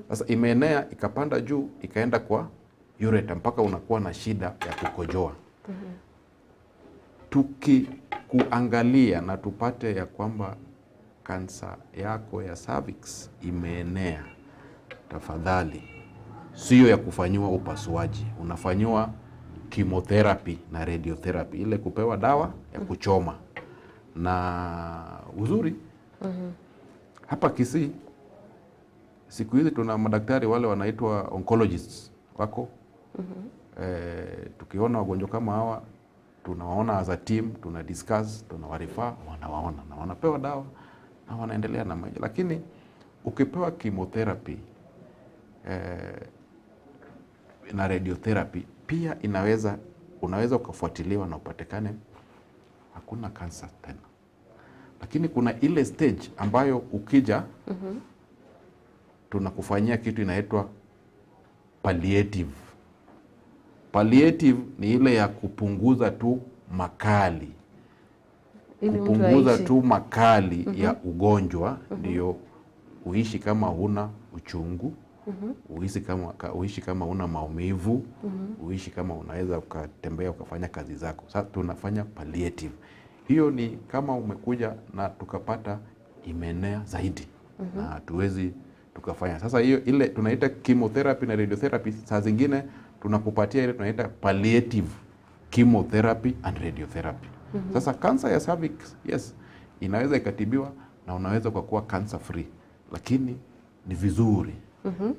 Sasa imeenea ikapanda juu ikaenda kwa ureter mpaka unakuwa na shida ya kukojoa. Tukikuangalia na tupate ya kwamba kansa yako ya cervix imeenea, tafadhali sio ya kufanyiwa upasuaji, unafanyiwa chemotherapy na radiotherapy, ile kupewa dawa ya kuchoma. Na uzuri hapa Kisii siku hizi tuna madaktari wale wanaitwa oncologists wako. Tukiona wagonjwa kama hawa tunawaona as a team, tuna discuss, tunawarifaa, wanawaona na wanapewa dawa na wanaendelea na maisha. Lakini ukipewa chemotherapy na radiotherapy pia unaweza ukafuatiliwa na upatikane hakuna cancer tena. Lakini kuna ile stage ambayo ukija tunakufanyia kitu inaitwa palliative. Palliative ni ile ya kupunguza tu makali. Kupunguza tu makali ya ugonjwa ndio uishi kama huna uchungu, uishi kama huna maumivu, uishi kama unaweza ukatembea ukafanya kazi zako. Sasa tunafanya palliative. Hiyo ni kama umekuja na tukapata imeenea zaidi na hatuwezi tukafanya. Sasa hiyo ile tunaita chemotherapy na radiotherapy, saa zingine tunakupatia ile tunaita palliative chemotherapy and radiotherapy. Sasa kansa ya cervix, yes, inaweza ikatibiwa na unaweza kuwa cancer free, lakini ni vizuri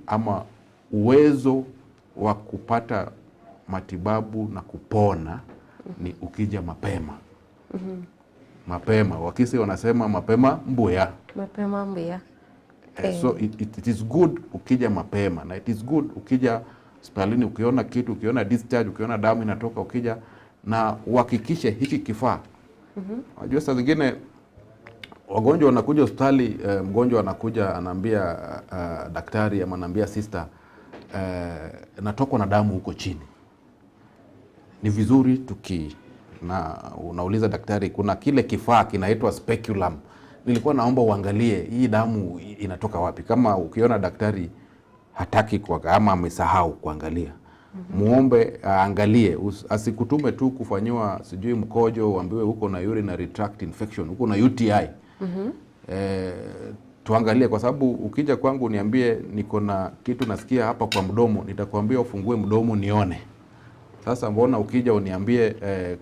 ama uwezo wa kupata matibabu na kupona ni ukija mapema. Mapema, Wakisi wanasema mapema mbuya. Mapema mbuya. So it is good ukija mapema, na it is good ukija hospitalini ukiona kitu, ukiona discharge, ukiona damu inatoka, ukija na uhakikishe hiki kifaa. Unajua saa zingine wagonjwa wanakuja hospitali, mgonjwa anakuja anaambia daktari ama anaambia sister natokwa na damu huko chini. Ni vizuri na unauliza daktari, kuna kile kifaa kinaitwa speculum, nilikuwa naomba uangalie hii damu inatoka wapi. Kama ukiona daktari hataki kwa ama amesahau kuangalia, muombe aangalie, asikutume tu kufanyiwa sijui mkojo uambiwe huko na urinary tract infection, huko na UTI. Tuangalie, kwa sababu ukija kwangu niambie niko na kitu nasikia hapa kwa mdomo, nitakwambia ufungue mdomo nione. Sasa mbona ukija uniambie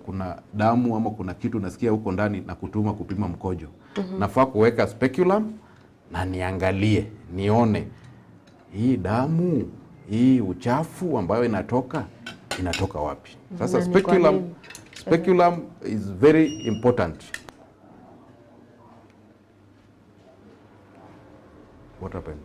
kuna damu ama kuna kitu nasikia huko ndani na kutuma kupima mkojo? Nafaa kuweka speculum na niangalie, nione hii damu, hii uchafu ambayo inatoka wapi. Sasa speculum is very important. What happened?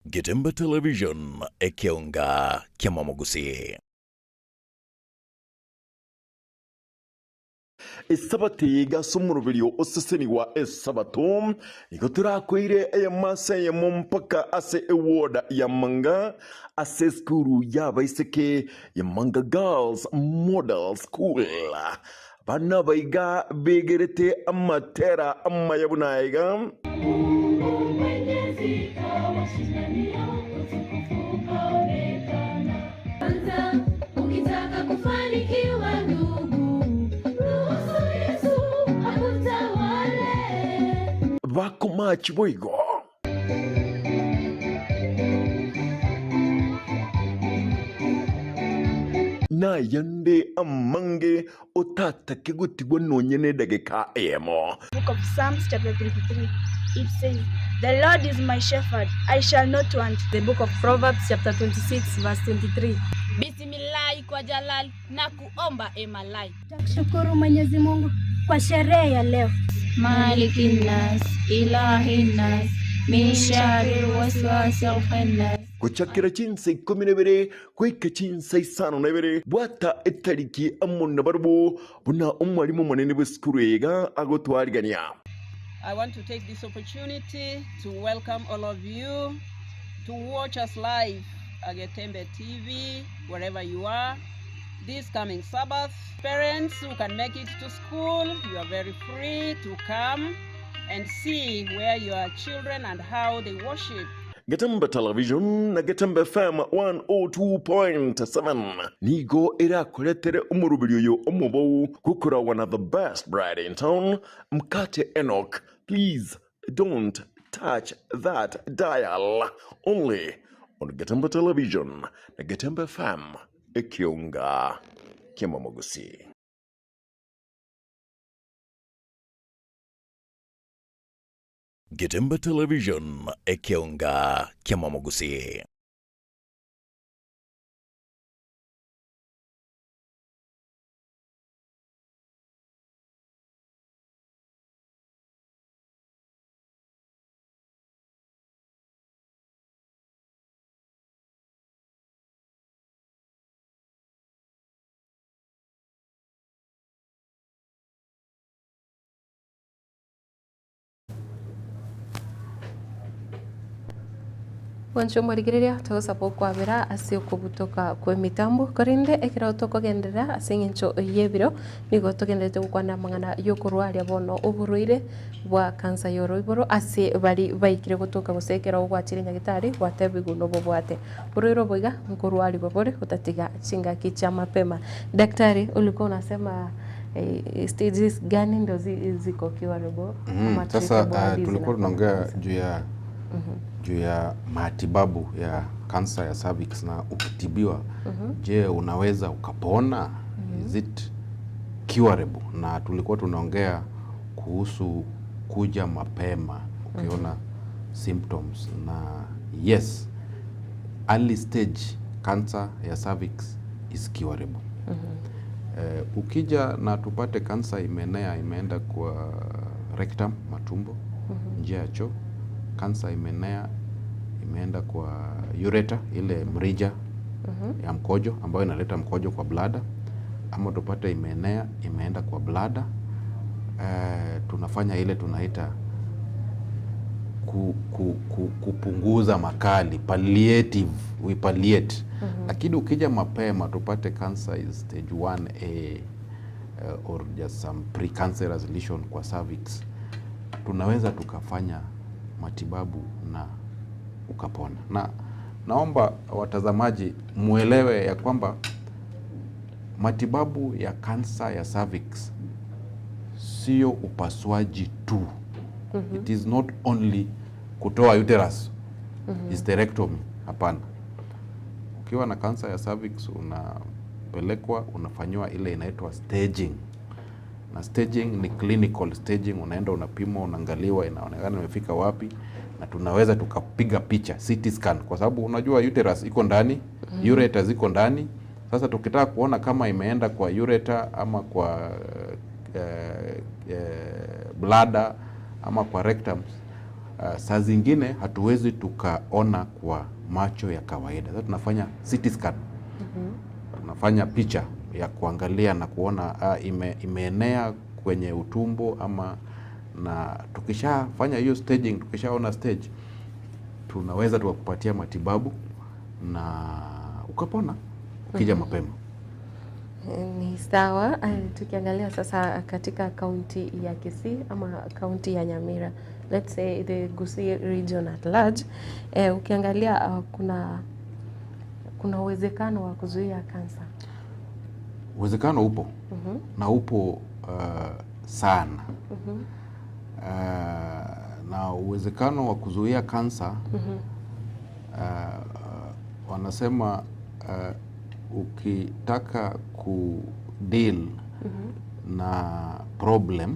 Gitemba Television ekionga kiamamogusi. Esabati gasumurubiri oseseni wa esabato ikoturakweire eyamasa yamumpaka ase ewoda yamanga ase skuru yabaiseke yamanga Girls Model School. Bana baiga begerete amatera amayabunaiga ukitaka kufanikiwa ndugu, ruhusu Yesu akutawale. Bakumachi boigo na yande amange otata kigutigwa nonyene dageka emo. Book of Psalms chapter 23, it says, "The Lord is my shepherd, I shall not want." The book of Proverbs chapter 26 verse 23. Bismillah Jalai kwa Jalal na kuomba emalai. Takushukuru Mwenyezi Mungu kwa sherehe ya leo. Malikin nas, ilahin nas, min sharri waswasil khannas. gucakira cinsa 12 kwika cinsa 52 bwata etariki amuna barbo buna umwarimu munene bw'esukuru ega agotwarigania. I want to take this opportunity to welcome all of you to watch us live at Getembe TV, wherever you are, this coming Sabbath. Parents who can make it to school, you are very free to come and see where your children and how they worship. Getembe Television na Getembe FM 102.7 nigo irakuletere umurubiri uyu umubo gukora one of the best bride in town, Mkate Enoch. Please don't touch that dial. Only on Getembe Television na Getembe FM Ekionga Kiamamogusi. Getembe Television Ekionga Kiamamogusi. Wancho mwarigiriria tugusapo kwabira ase okubutoka kwe mitambo korinde ekira tukogenderera ase ngencho yebiro nigo tugenderete gukwana mangana yokurwaria bono oburuire bwa kansa yoro iboro ase bari baikire gutoka gusekera ogwachire nyagitari gwatebiguno bobwate buruiro boiga nkurwari bobore utatiga chingaki cha mapema. Daktari, ulikuwa unasema stages gani ndo ziko kiwarebo? Sasa tulikuwa tunaongea juu ya matibabu ya kansa ya cervix, na ukitibiwa je, unaweza ukapona? Is it curable? Na tulikuwa tunaongea kuhusu kuja mapema ukiona symptoms, na yes, early stage cancer ya cervix is curable. Ukija na tupate kansa imenea, imeenda kwa rectum, matumbo, njia ya choo, kansa imenea imeenda kwa ureter, ile mrija ya mkojo ambayo inaleta mkojo kwa bladder, ama tupate imenea imeenda kwa bladder, tunafanya ile tunaita kupunguza makali, palliative, we palliate. Lakini ukija mapema tupate cancer is stage 1A or just some precancerous lesion kwa cervix, tunaweza tukafanya matibabu na ukapona. Na naomba watazamaji muelewe ya kwamba matibabu ya kansa ya cervix sio upasuaji tu. It is not only kutoa uterus, hysterectomy, hapana. Ukiwa na kansa ya cervix unapelekwa, unafanywa ile inaitwa staging. Na staging ni clinical staging, unaenda unapimwa, unaangaliwa inaonekana imefika wapi, na tunaweza tukapiga picha, CT scan, kwa sababu unajua uterus iko ndani, ureter ziko ndani. Sasa tukitaka kuona kama imeenda kwa ureter ama kwa bladder ama kwa rectum, saa zingine hatuwezi tukaona kwa macho ya kawaida. Sasa tunafanya CT scan. Tunafanya picha ya kuangalia na kuona imeenea kwenye utumbo ama, na tukishafanya hiyo staging, tukishaona stage, tunaweza tukakupatia matibabu na ukapona ukija mapema. Ni sawa. Tukiangalia sasa katika kaunti ya Kisii ama kaunti ya Nyamira, let's say the Gusii region at large, ukiangalia kuna uwezekano wa kuzuia kansa? Uwezekano upo, na upo sana. Na uwezekano wa kuzuia kansa, wanasema ukitaka kudeal na problem,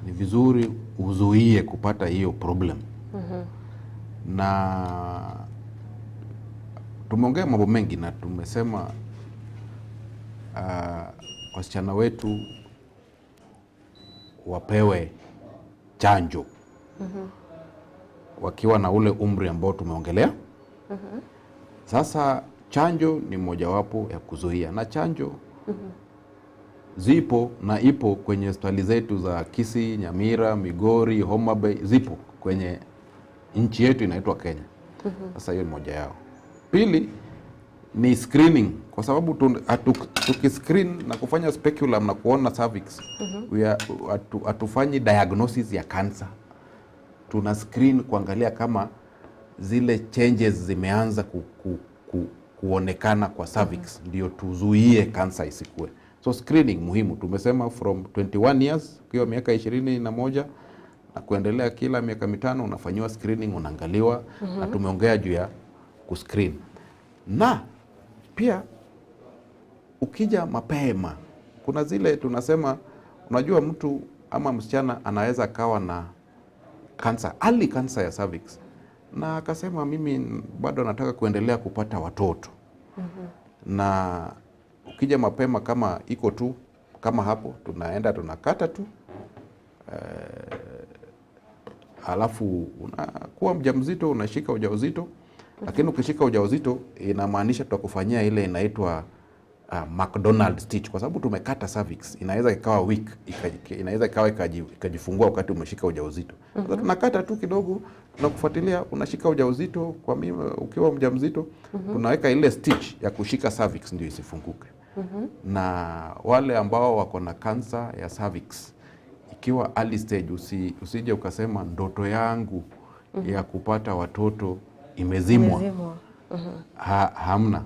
ni vizuri uzuie kupata hiyo problem. Na tumeongea mambo mengi na tumesema wasichana wetu wapewe chanjo wakiwa na ule umri ambao tumeongelea. Sasa chanjo ni mojawapo ya kuzuia, na chanjo zipo na ipo kwenye hospitali zetu za Kisii, Nyamira, Migori, Homa Bay, zipo kwenye nchi yetu inaitwa Kenya. Sasa hiyo ni moja yao. Pili ni screening, kwa sababu tukiscreen na kufanya speculum na kuona cervix, hatufanyi diagnosis ya cancer. Tuna screen kuangalia kama zile changes zimeanza kuonekana kwa cervix, ndio tuzuie cancer isikue. So screening muhimu. Tumesema from 21 years, ukiwa miaka 21 na kuendelea, kila miaka 5 unafanyiwa screening, unaangaliwa. Na tumeongea juu ya kuscreen. Na pia ukija mapema, kuna zile tunasema, unajua mtu ama msichana anaweza kawa na cancer, early cancer ya cervix, na akasema mimi bado nataka kuendelea kupata watoto. Na ukija mapema, kama iko tu kama hapo, tunaenda tunakata tu, alafu unakuwa mjamzito, unashika ujauzito. Lakini ukishika ujauzito inamaanisha tutakufanyia ile inaitwa McDonald stitch, kwa sababu tumekata cervix. Inaweza ikawa weak, inaweza ikawa ikajifungua wakati umeshika ujauzito. Sasa tunakata tu kidogo, tunakufuatilia, unashika ujauzito kwa mimi ukiwa mjamzito, tunaweka ile stitch ya kushika cervix ndio isifunguke. Na wale ambao wako na cancer ya cervix, ikiwa early stage, usije ukasema ndoto yangu ya kupata watoto imezimwa. Hamna.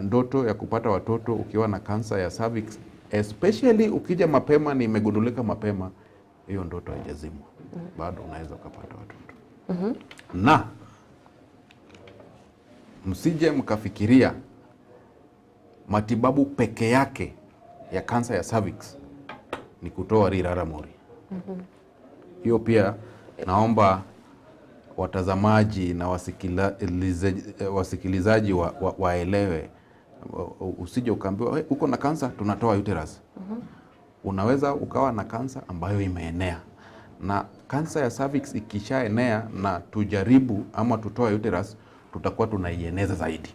Ndoto ya kupata watoto ukiwa na cancer ya cervix, especially ukija mapema, ni imegundulika mapema, hiyo ndoto haijazimwa. Bado unaweza ukapata watoto. Na msije mkafikiria matibabu peke yake ya cancer ya cervix ni kutoa Riraramori. Hiyo pia naomba watazamaji na wasikilizaji waelewe. Usije ukaambiwa uko na cancer tunatoa uterus. Unaweza ukawa na cancer ambayo imeenea, na cancer ya cervix ikishaenea na tujaribu ama tutoa uterus, tutakuwa tunaieneza zaidi.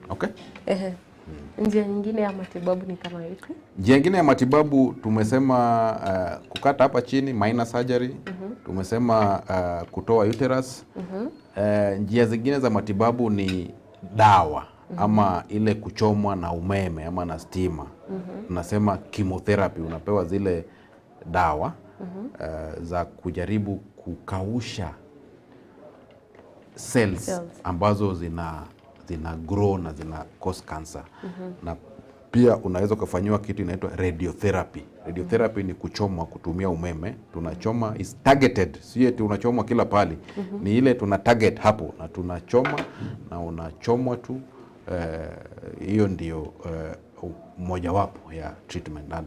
Okay? Njia nyingine ya matibabu ni kama hivi? Njia nyingine ya matibabu tumesema kukata hapa chini, minor surgery. Tumesema kutoa uterus. Njia zingine za matibabu ni dawa ama ile kuchomwa na umeme ama na stima. Tunasema chemotherapy, unapewa zile dawa za kujaribu kukausha cells ambazo zina grow na zina cause cancer. Na pia unaweza kufanyiwa kitu inaitwa radiotherapy. Radiotherapy ni kuchomwa kutumia umeme. Tunachoma is targeted, sio eti unachomwa kila pali. Ni ile tuna target hapo na tunachoma na unachomwa tu. Hiyo ndio mojawapo ya treatment. Na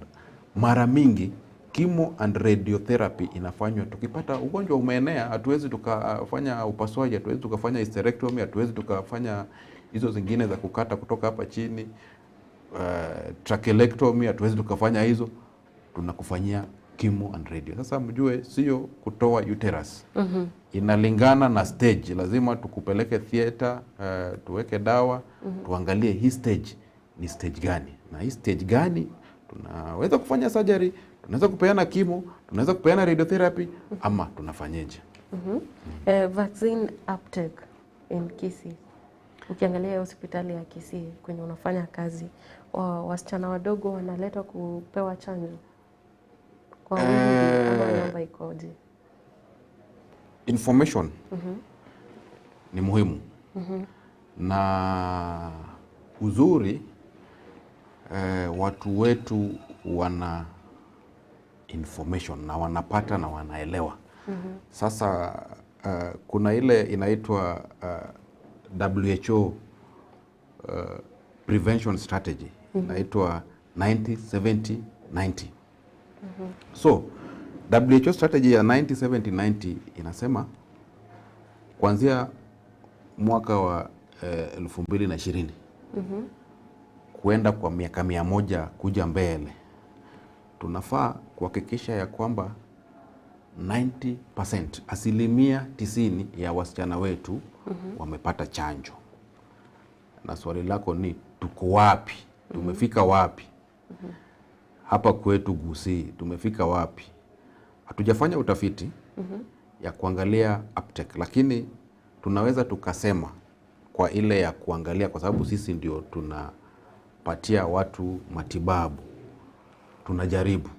mara mingi chemo and radiotherapy inafanywa tukipata ugonjwa umeenea. Hatuwezi tukafanya upasuaji, hatuwezi tukafanya hysterectomy, hatuwezi tukafanya hizo zingine za kukata kutoka hapa chini, trachelectomy, hatuwezi tukafanya hizo. Tunakufanyia chemo and radio. Sasa mjue sio kutoa uterus. Inalingana na stage. Lazima tukupeleke theater, tuweke dawa, tuangalie hii stage ni stage gani, na hii stage gani tunaweza kufanya surgery, tunaweza kupeana chemo, tunaweza kupeana radiotherapy, ama tunafanyeje. Vaccine uptake in Kisii. Ukiangalia hospitali ya Kisii kwenye unafanya kazi, wasichana wadogo wanaletwa kupewa chanjo kwa wingi ama namba ikoje? Information ni muhimu. Na uzuri watu wetu wana information na wanapata na wanaelewa. Sasa kuna ile inaitwa WHO prevention strategy, inaitwa 90-70-90. So WHO strategy ya 90-70-90 inasema kuanzia mwaka wa 2020 kuenda kwa miaka 100 kuja mbele, tunafaa kuhakikisha ya kwamba 90%, asilimia 90 ya wasichana wetu wamepata chanjo. Na swali lako ni tuko wapi? Tumefika wapi? Hapa kwetu Gusii tumefika wapi? Hatujafanya utafiti ya kuangalia uptake, lakini tunaweza tukasema kwa ile ya kuangalia, kwa sababu sisi ndio tunapatia watu matibabu, tunajaribu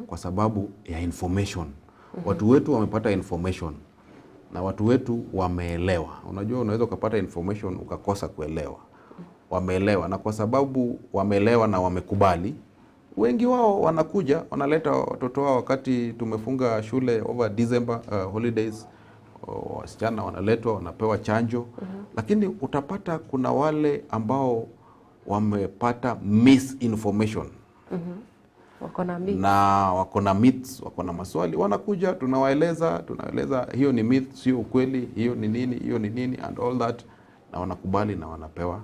kwa sababu ya information. Watu wetu wamepata information na watu wetu wameelewa. Unajua, unaweza ukapata information ukakosa kuelewa. Wameelewa, na kwa sababu wameelewa na wamekubali, wengi wao wanakuja wanaleta watoto wao. Wakati tumefunga shule over December holidays, wasichana wanaletwa wanapewa chanjo. Lakini utapata kuna wale ambao wamepata misinformation. Wako na myths, wako na maswali, wanakuja tunawaeleza hiyo ni myth, sio ukweli, hiyo ni nini and all that, na wanakubali na wanapewa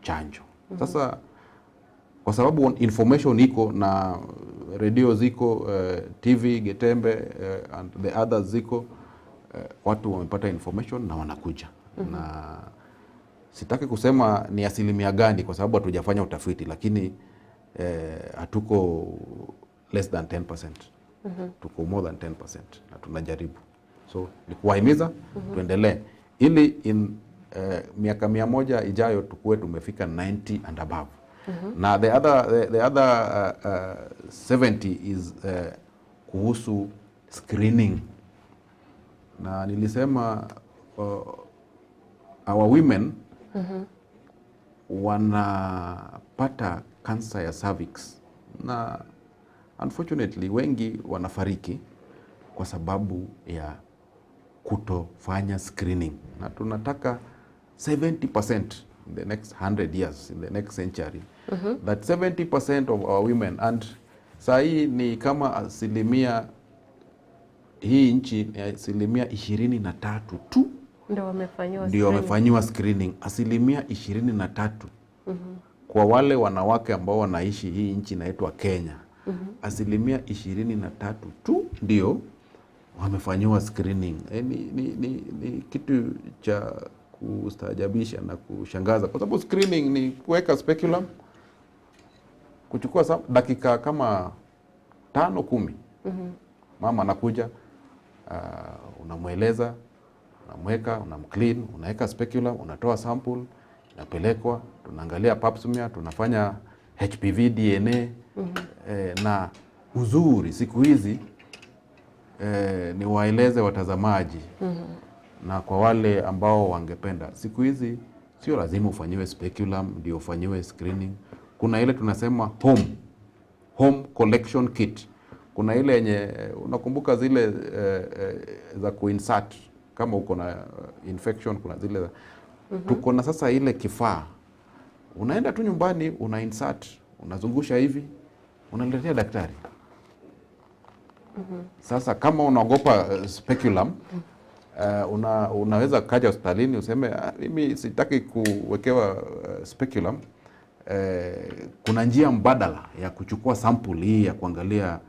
chanjo. Sasa kwa sababu information iko na radio ziko, TV Getembe and the others ziko, watu wamepata information na wanakuja. Na sitaki kusema ni asilimia gani kwa sababu hatujafanya utafiti, lakini hatuko less than 10%. Tuko more than 10% na tunajaribu. So ni kuwahimiza tuendelee ili in miaka 100 ijayo tukue tumefika 90 and above. Na the other 70 is kuhusu screening. Na nilisema our women wanapata cancer ya cervix, na unfortunately wengi wanafariki kwa sababu ya kutofanya screening. Na tunataka 70% in the next 100 years, in the next century, that 70% of our women, and saa hii ni kama asilimia, hii nchi ni asilimia 23 tu ndio wamefanyiwa screening. Asilimia 23 kwa wale wanawake ambao wanaishi hii nchi inaitwa Kenya. Asilimia 23 tu ndio wamefanyiwa screening. Ni kitu cha kustaajabisha na kushangaza, kwa sababu screening ni kuweka speculum, kuchukua dakika kama 5-10. Mama anakuja, unamweleza, unamweka, unamclean, unaweka speculum, unatoa sample, inapelekwa, tunaangalia pap smear, tunafanya HPV DNA. Na uzuri siku hizi ni waeleze watazamaji na kwa wale ambao wangependa, siku hizi sio lazima ufanyiwe speculum ndio ufanyiwe screening. Kuna ile tunasema home collection kit. Kuna ile yenye unakumbuka zile za kuinsert kama uko na infection, kuna zile tuko na sasa ile kifaa, unaenda tu nyumbani, una insert, unazungusha hivi, unaletea daktari. Sasa kama unaogopa speculum, unaweza kaja hospitalini useme mimi sitaki kuwekewa speculum. Kuna njia mbadala ya kuchukua sample hii ya kuangalia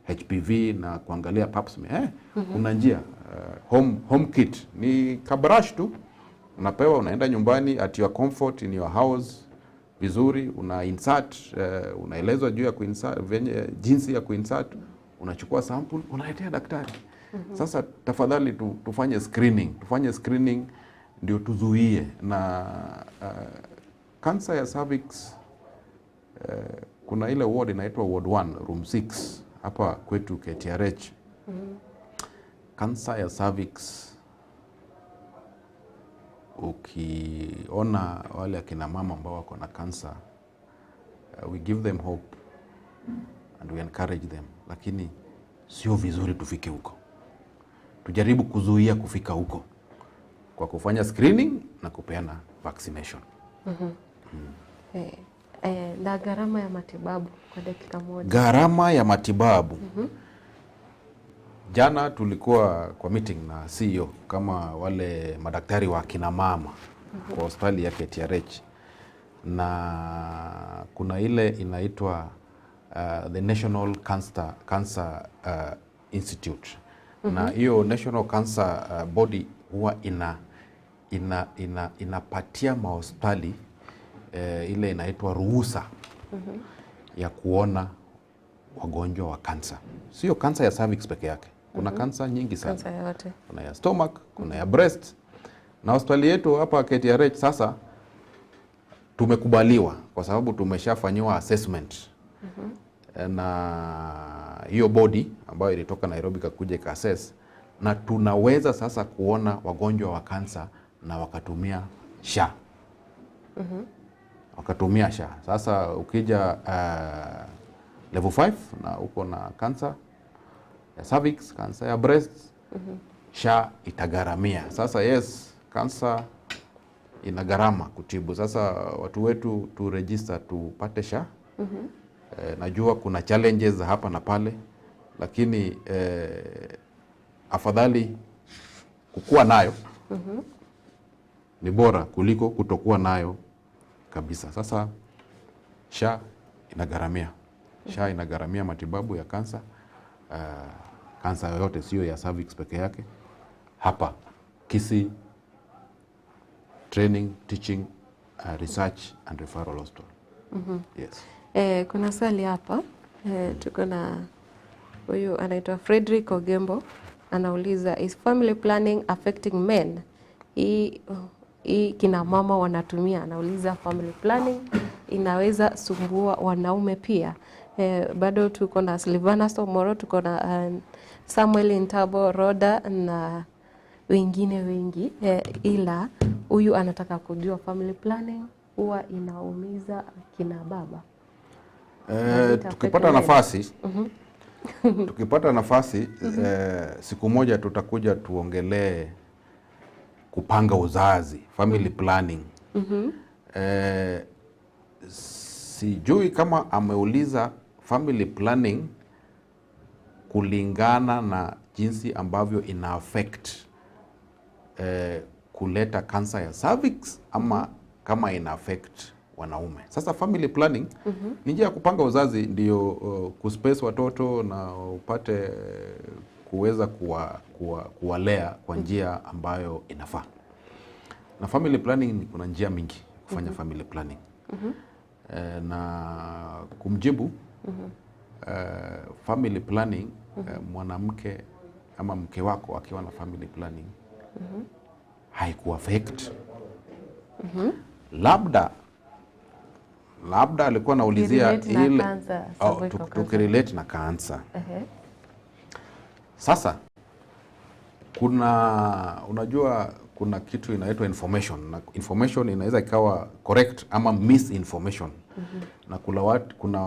HPV na kuangalia pap smear. Kuna njia home kit, ni kabrush tu unapewa, unaenda nyumbani at your comfort in your house vizuri, una insert, unaelezwa juu ya kuinsert, jinsi ya kuinsert, unachukua sample, unaletea daktari. Sasa tafadhali tufanye screening ndio tuzuie. Na cancer ya cervix, kuna ile ward inaitwa ward 1 room 6 hapa kwetu KTRH. Cancer ya cervix, ukiona wale akina mama ambao wako na cancer, we give them hope and we encourage them, lakini sio vizuri tufike huko. Tujaribu kuzuia kufika huko kwa kufanya screening na kupeana vaccination. Na gharama ya matibabu kwa dakika moja. Gharama ya matibabu. Jana tulikuwa kwa meeting na CEO kama wale madaktari wa kina mama kwa hospitali ya KTRH. na kuna ile inaitwa the National Cancer Institute. Na hiyo National Cancer Body huwa inapatia mahospitali ile inaitwa ruhusa ya kuona wagonjwa wa kansa. Sio kansa ya cervix peke yake. Kuna kansa nyingi sana. Kansa yote. Kuna ya stomach, kuna ya breast. Na hospitali yetu hapa KTRH sasa tumekubaliwa kwa sababu tumeshafanyiwa assessment. Na hiyo body ambayo ilitoka Nairobi kakuja ika-assess, na tunaweza sasa kuona wagonjwa wa kansa na wakatumia SHA. Wakatumia SHA. Sasa ukija level 5 na uko na kansa ya cervix, kansa ya breast, SHA itagharamia. Sasa yes, kansa ina gharama kutibu. Sasa watu wetu tu register tupate SHA. Najua kuna challenges hapa na pale, lakini afadhali kukuwa nayo ni bora kuliko kutokuwa nayo kabisa. Sasa SHA inagharamia. SHA inagharamia matibabu ya kansa. Kansa yoyote, sio ya cervix peke yake. Hapa Kisii Training, Teaching, Research and Referral Hospital. Yes. Kuna swali hapa. Tuko na huyu anaitwa Frederick Ogembo, anauliza, is family planning affecting men? Hii kina mama wanatumia, anauliza family planning inaweza sumbua wanaume pia. Bado tuko na Silvana Somoro, tuko na Samuel Intabo Roda na wengine wengi, ila huyu anataka kujua family planning huwa inaumiza kina baba. Tukipata nafasi tukipata nafasi siku moja tutakuja tuongelee kupanga uzazi, family planning. Sijui kama ameuliza family planning kulingana na jinsi ambavyo ina affect kuleta kansa ya cervix ama kama ina affect wanaume. Sasa family planning ni njia ya kupanga uzazi, ndio kuspace watoto na upate kuweza kuwalea kwa njia ambayo inafaa. Na family planning kuna njia mingi kufanya family planning. Na kumjibu family planning, mwanamke ama mke wako akiwa na family planning haikuaffect. Labda alikuwa anaulizia ile tukirelate na kansa. Sasa unajua kuna kitu inaitwa information, na information inaweza ikawa correct ama misinformation. Na kuna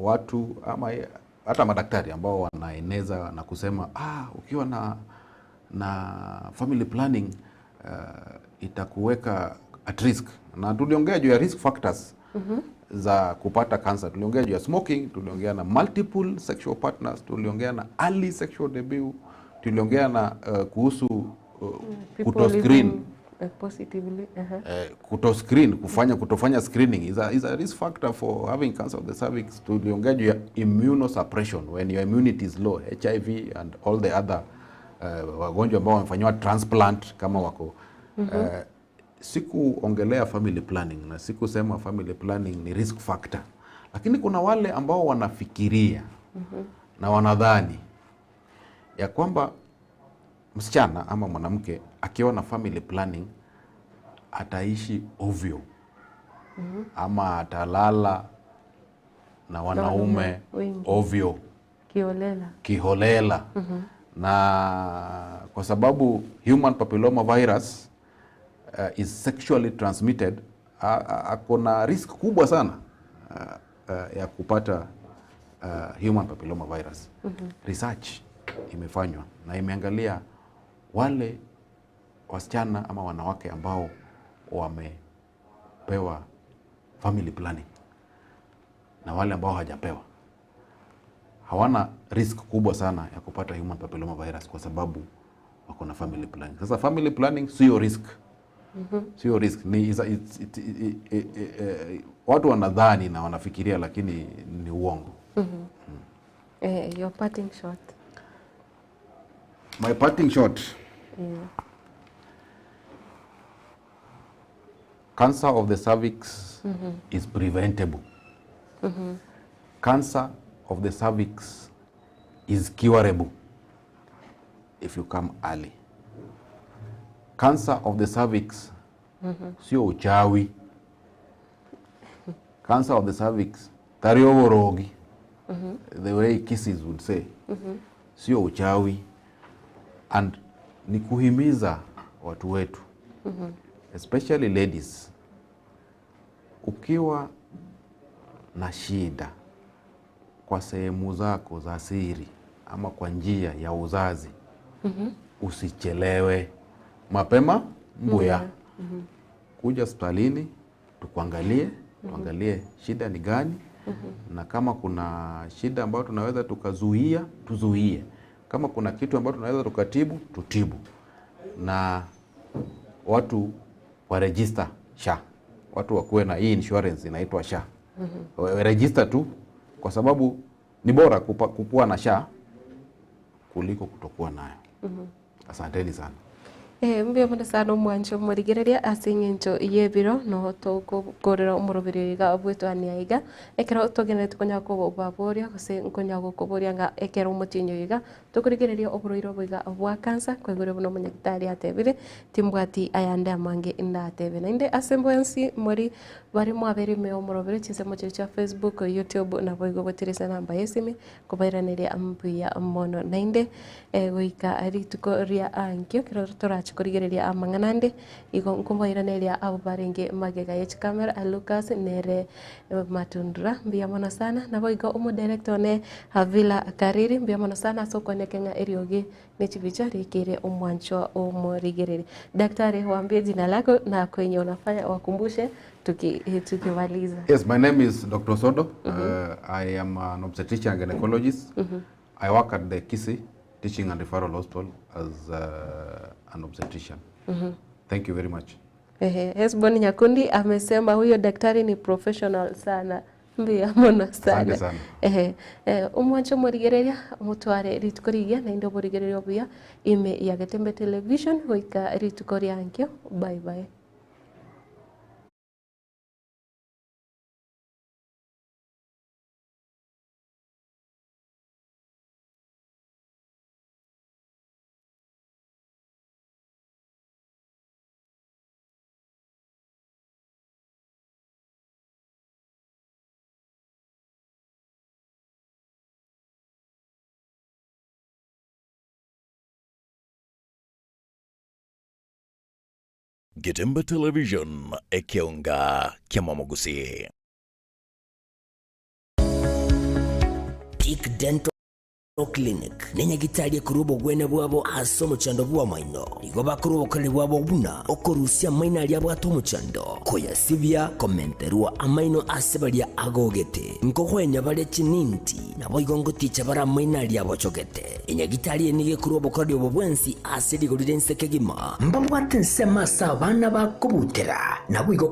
watu ama hata madaktari ambao wanaeneza na kusema ukiwa na family planning itakuweka at risk. Na tuliongea juu ya risk factors za kupata kansa. Tuliongea juu ya smoking, tuliongea na multiple sexual partners, tuliongea na early sexual debut, tuliongea na kuhusu kutoscreen. Kutoscreen, kutofanya screening is a risk factor for having cancer of the cervix. Tuliongea juu ya immunosuppression, when your immunity is low, HIV and all the other wagonjwa ambao wamefanywa transplant kama wako. Sikuongelea family planning na sikusema family planning ni risk factor, lakini kuna wale ambao wanafikiria na wanadhani ya kwamba msichana ama mwanamke akiwa na family planning ataishi ovyo ama atalala na wanaume ovyo kiholela. Na kwa sababu human papilloma virus is sexually transmitted, akona risk kubwa sana ya kupata human papilloma virus. Research imefanywa na imeangalia wale wasichana ama wanawake ambao wamepewa family planning na wale ambao hawajapewa hawana risk kubwa sana ya kupata human papilloma virus kwa sababu wako na family planning. Sasa family planning sio risk. Sio risk, ni watu wanadhani na wanafikiria lakini ni uongo. Your parting shot. My parting shot. Cancer of the cervix is preventable. Cancer of the cervix is curable if you come early. Cancer of the cervix sio uchawi. Cancer of the cervix tarioborogi, the way Kisses would say, sio uchawi. And ni kuhimiza watu wetu, especially ladies, ukiwa na shida kwa sehemu zako za siri ama kwa njia ya uzazi, usichelewe, mapema mbuya. Kuja hospitalini tukuangalie, tuangalie shida ni gani, na kama kuna shida ambayo tunaweza tukazuia, tuzuie. Kama kuna kitu ambacho tunaweza tukatibu, tutibu. Na watu wa register SHA. Watu wakuwe na hii insurance inaitwa SHA. Register tu, kwa sababu ni bora kukuwa na SHA kuliko kutokuwa nayo. Asanteni sana. Mbio mwana sana mwancho murigereria asingencho yebiro no to korera umurobiri ga bwetu aniaiga ekero togenete konya ko baboria kose konya go koboria nga ekero mutinyo yiga tukurigereria oburoiro bwiga bwa cancer kwegure buno munyakitari atebire timbwati ayande amange indatebe na inde assemblency muri bari mwabere me umurobiri chise mu cha Facebook, YouTube na boigo botirisa namba yesimi kubairanire ambuya mono na inde goika ari tukoria ankyo kero torachi kurigereria amanganande igo nkumboiraneria abo barenge magega ya camera Lucas nere matundura mbiyamona sana nabo igo umu director ne Havila Kariri mbiyamona sana soko ne Kenya erioge ne chibicha rikire umwancho umurigereria. Daktari, waambie jina lako na kwenye unafanya wakumbushe tukimaliza. Yes, my name is Dr. Sodo. I am an obstetrician and gynecologist. I work at the Kisii Teaching and Referral Hospital as an obstetrician. Thank you very much. Hesbon Nyakundi amesema huyo daktari ni professional sana. Mbia mona sana. Umwancho murigereria mutware ritukorigia na indo murigereria obia ime ya Gatembe Television hoika ritukoria ankyo. Bye bye. Gatembe Television ekeonga kiamamogusi. Peak Dental Clinic nenya gitalia kurubo gwene bwabo aso muchando bwa maino igo bakurubo kale bwabo buna okorusia maina lya bwa tumuchando koya sivya komenterwa amaino asebalia agogete nkohwenya bale chininti nabo igongo ticha bara maina lya bochogete enya gitalia nige kurubo kale bwo bwensi asiri goliden sekegima mbambwate nsema sabana bakubutera nabo igo